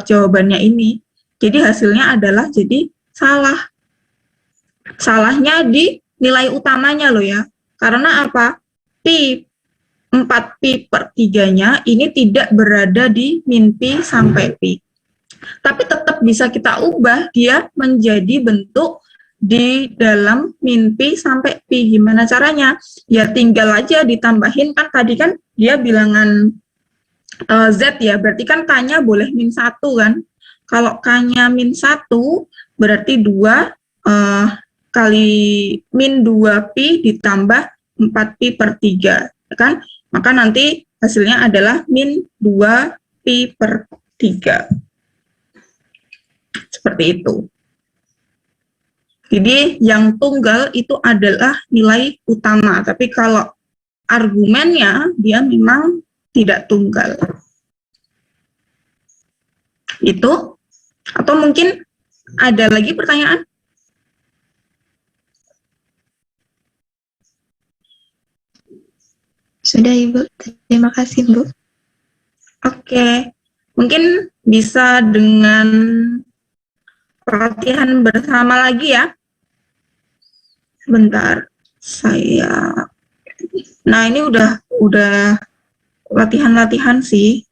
jawabannya ini. Jadi hasilnya adalah jadi salah. Salahnya di nilai utamanya loh ya. Karena apa? 4 pi per 3-nya ini tidak berada di min pi sampai pi. Tapi tetap bisa kita ubah dia menjadi bentuk di dalam min pi sampai pi. Gimana caranya? Ya tinggal aja ditambahin, kan tadi kan dia bilangan Z ya, berarti kan K-nya boleh min 1 kan. Kalau K-nya min 1 berarti 2 kali min 2 pi ditambah 4 pi per 3 kan. Maka nanti hasilnya adalah min 2 pi per 3. Seperti itu. Jadi yang tunggal itu adalah nilai utama. Tapi kalau argumennya dia memang tidak tunggal. Itu. Atau mungkin ada lagi pertanyaan? Sudah Ibu, terima kasih Bu. Oke, mungkin bisa dengan latihan bersama lagi ya. Sebentar, nah ini udah latihan-latihan sih.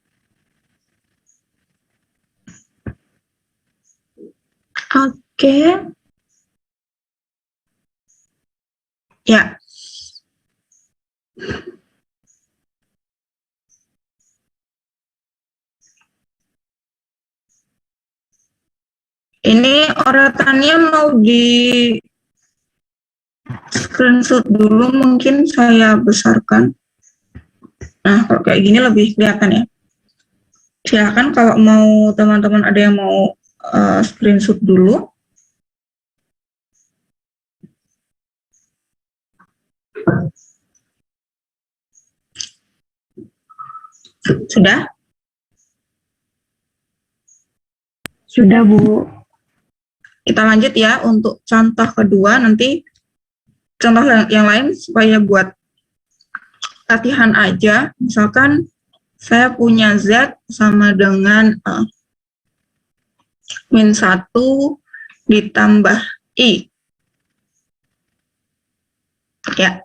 Oke. Ya. Ini oratannya mau di screenshot dulu, mungkin saya besarkan. Nah, kalau kayak gini lebih kelihatan ya. Silakan kalau mau teman-teman ada yang mau screenshot dulu. Sudah? Sudah, Bu. Kita lanjut ya untuk contoh kedua, nanti contoh yang lain supaya buat latihan aja. Misalkan saya punya Z sama dengan min 1 ditambah I. Ya,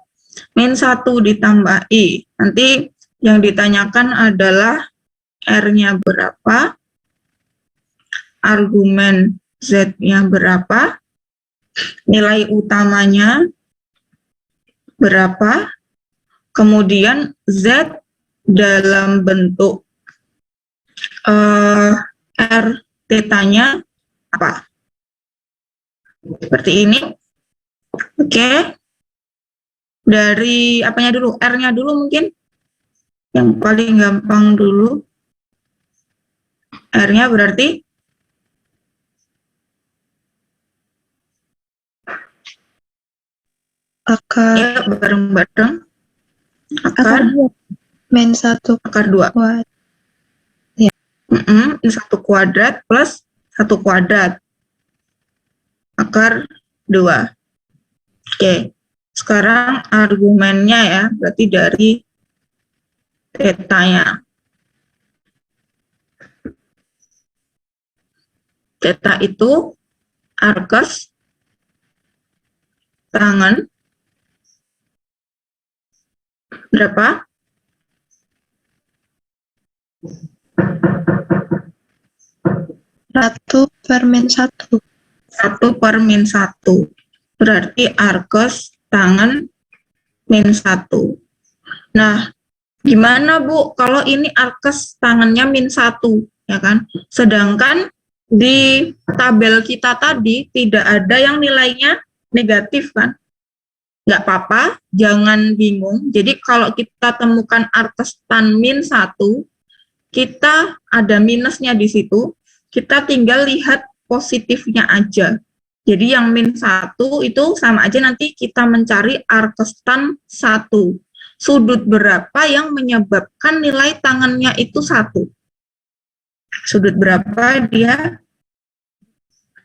min 1 ditambah I. Nanti yang ditanyakan adalah R-nya berapa, argumen Z-nya berapa, nilai utamanya berapa, kemudian Z dalam bentuk R theta-nya apa. Seperti ini. Oke. Dari apanya dulu? R-nya dulu mungkin. Yang paling gampang dulu. R-nya berarti Akar ya bareng-bareng. Akar min 1 akar 2. kuadrat. Ini 1 kuadrat plus 1 kuadrat. Akar 2. Oke. Sekarang argumennya ya, berarti dari theta-nya. Theta itu arcus tangan berapa? 1 per min 1. 1 per min 1. Berarti arcus tangan min 1. Nah, Gimana Bu, kalau ini arkes tangannya -1, ya kan? Sedangkan di tabel kita tadi tidak ada yang nilainya negatif kan? Nggak apa-apa, jangan bingung. Jadi kalau kita temukan arkes tan -1, kita ada minusnya di situ, kita tinggal lihat positifnya aja. Jadi yang -1 itu sama aja nanti kita mencari arkes tan 1. Sudut berapa yang menyebabkan nilai tangannya itu 1? Sudut berapa dia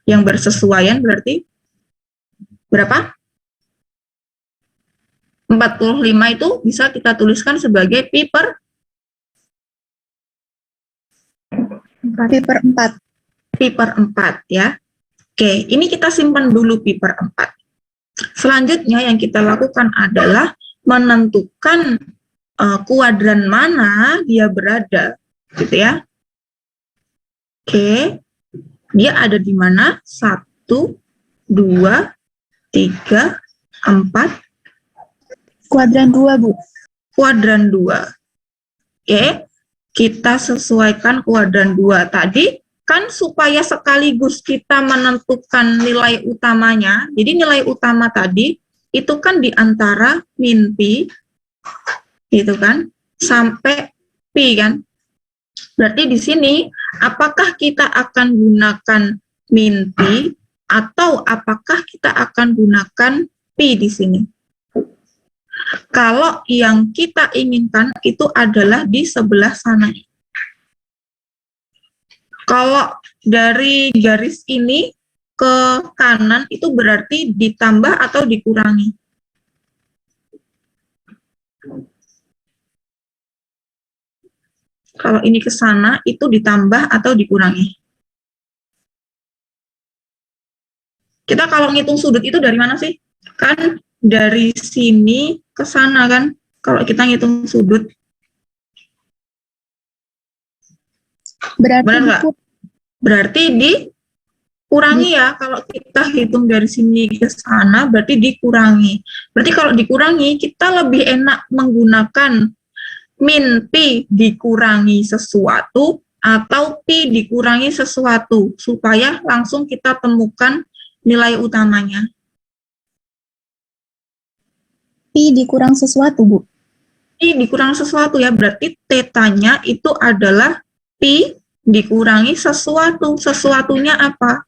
yang bersesuaian berarti berapa? 45 itu bisa kita tuliskan sebagai pi per 4. pi per 4 ya. Oke, ini kita simpan dulu pi per 4. Selanjutnya yang kita lakukan adalah menentukan kuadran mana dia berada, gitu ya. Oke, dia ada di mana? 1, 2, 3, 4. Kuadran 2, Bu. Kuadran 2. Oke, kita sesuaikan kuadran 2 tadi. Kan supaya sekaligus kita menentukan nilai utamanya, jadi nilai utama tadi itu kan di antara min pi, gitu kan, sampai pi kan. Berarti di sini apakah kita akan gunakan min pi atau apakah kita akan gunakan pi di sini? Kalau yang kita inginkan itu adalah di sebelah sana. Kalau dari garis ini ke kanan itu berarti ditambah atau dikurangi? Kalau ini ke sana itu ditambah atau dikurangi? Kita kalau ngitung sudut itu dari mana sih? Kan dari sini ke sana kan, kalau kita ngitung sudut. Berarti Benar nggak? Berarti dikurangi ya. Kalau kita hitung dari sini ke sana, berarti dikurangi. Berarti kalau dikurangi, kita lebih enak menggunakan min pi dikurangi sesuatu atau pi dikurangi sesuatu, supaya langsung kita temukan nilai utamanya. pi dikurang sesuatu, Bu. Pi dikurang sesuatu ya, berarti tetanya itu adalah pi dikurangi sesuatu. Sesuatunya apa?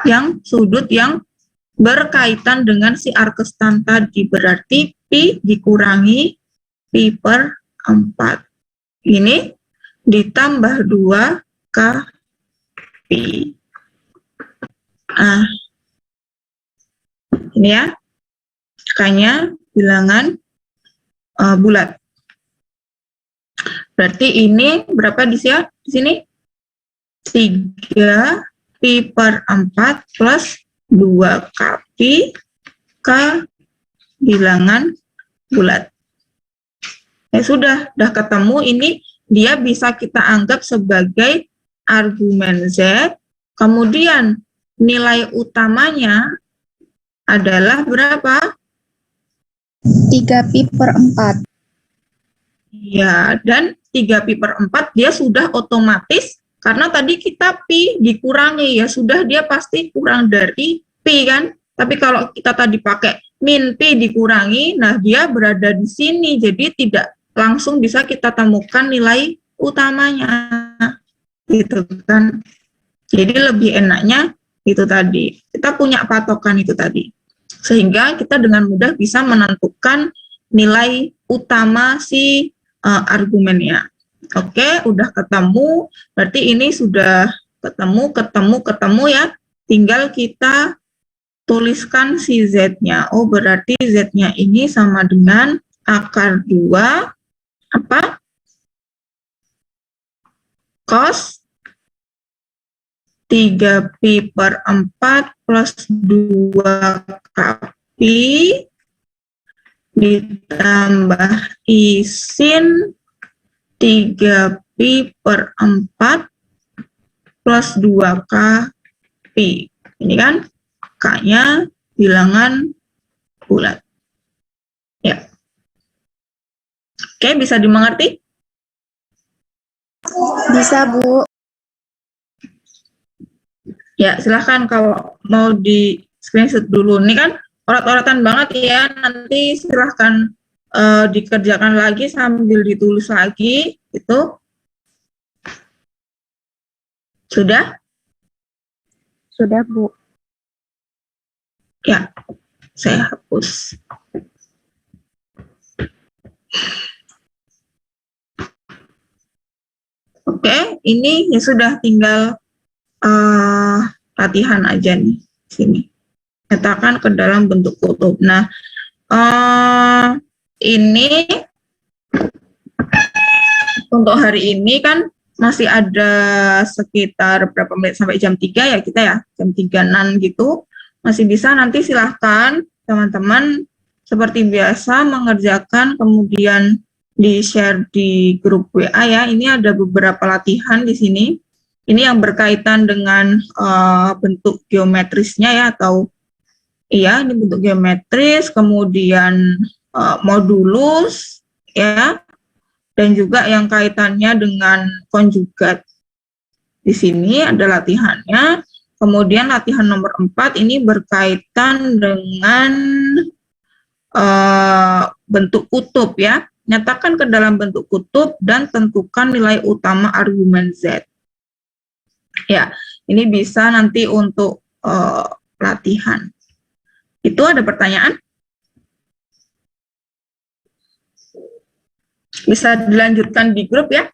Yang sudut yang berkaitan dengan si arkes tan tadi. Berarti pi dikurangi pi per 4. Ini ditambah 2 k pi. Ini ya. K-nya bilangan bulat. Berarti ini berapa di sini? 3 pi per 4 plus 2 k pi k bilangan bulat. Ya sudah ketemu. Ini dia bisa kita anggap sebagai argumen Z. Kemudian nilai utamanya adalah berapa? 3 pi per 4. Ya, dan 3 pi per 4 dia sudah otomatis, karena tadi kita pi dikurangi, ya sudah dia pasti kurang dari pi kan. Tapi kalau kita tadi pakai min pi dikurangi, nah dia berada di sini, jadi tidak langsung bisa kita temukan nilai utamanya, gitu kan. Jadi lebih enaknya itu tadi, kita punya patokan itu tadi, sehingga kita dengan mudah bisa menentukan nilai utama si argumennya. Oke, udah ketemu, berarti ini sudah ketemu ya, tinggal kita tuliskan si Z-nya. Oh, berarti Z-nya ini sama dengan akar 2, apa? Cos 3 pi per 4 plus 2 k pi ditambah I sin 3 pi per 4 plus 2 k pi. Ini kan K-nya bilangan bulat. Ya. Oke, bisa dimengerti? Bisa, Bu. Ya, silahkan kalau mau di screenshot dulu. Ini kan orat-oratan banget ya, nanti silahkan dikerjakan lagi sambil ditulis lagi, itu. Sudah? Sudah, Bu. Ya, saya hapus. Oke, ini ya sudah tinggal latihan aja nih sini. Nyatakan ke dalam bentuk kutub. Nah, ini untuk hari ini kan masih ada sekitar berapa menit sampai jam 3 ya kita ya, jam 3-an gitu. Masih bisa, nanti silahkan teman-teman seperti biasa mengerjakan, kemudian di-share di grup WA ya. Ini ada beberapa latihan di sini. Ini yang berkaitan dengan bentuk geometrisnya ya, atau iya ini bentuk geometris, kemudian modulus ya, dan juga yang kaitannya dengan konjugat. Di sini ada latihannya. Kemudian latihan nomor 4 ini berkaitan dengan bentuk kutub ya. Nyatakan ke dalam bentuk kutub dan tentukan nilai utama argumen Z. Ya, ini bisa nanti untuk latihan. Itu ada pertanyaan? Bisa dilanjutkan di grup ya?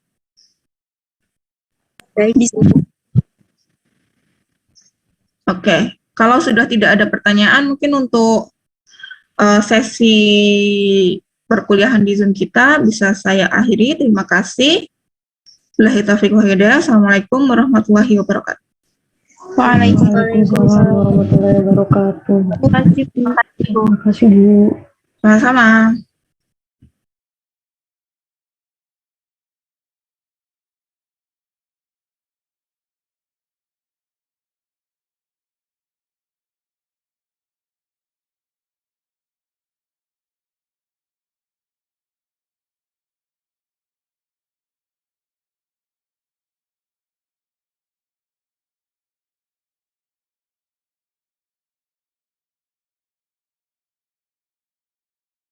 Baik, bisa. Oke, kalau sudah tidak ada pertanyaan, mungkin untuk sesi perkuliahan di Zoom kita bisa saya akhiri. Terima kasih. Billahi taufiq wal hidayah. Assalamualaikum warahmatullahi wabarakatuh. Waalaikumsalam warahmatullahi wabarakatuh. Terima kasih, Bu. Terima kasih, Bu. Sama-sama.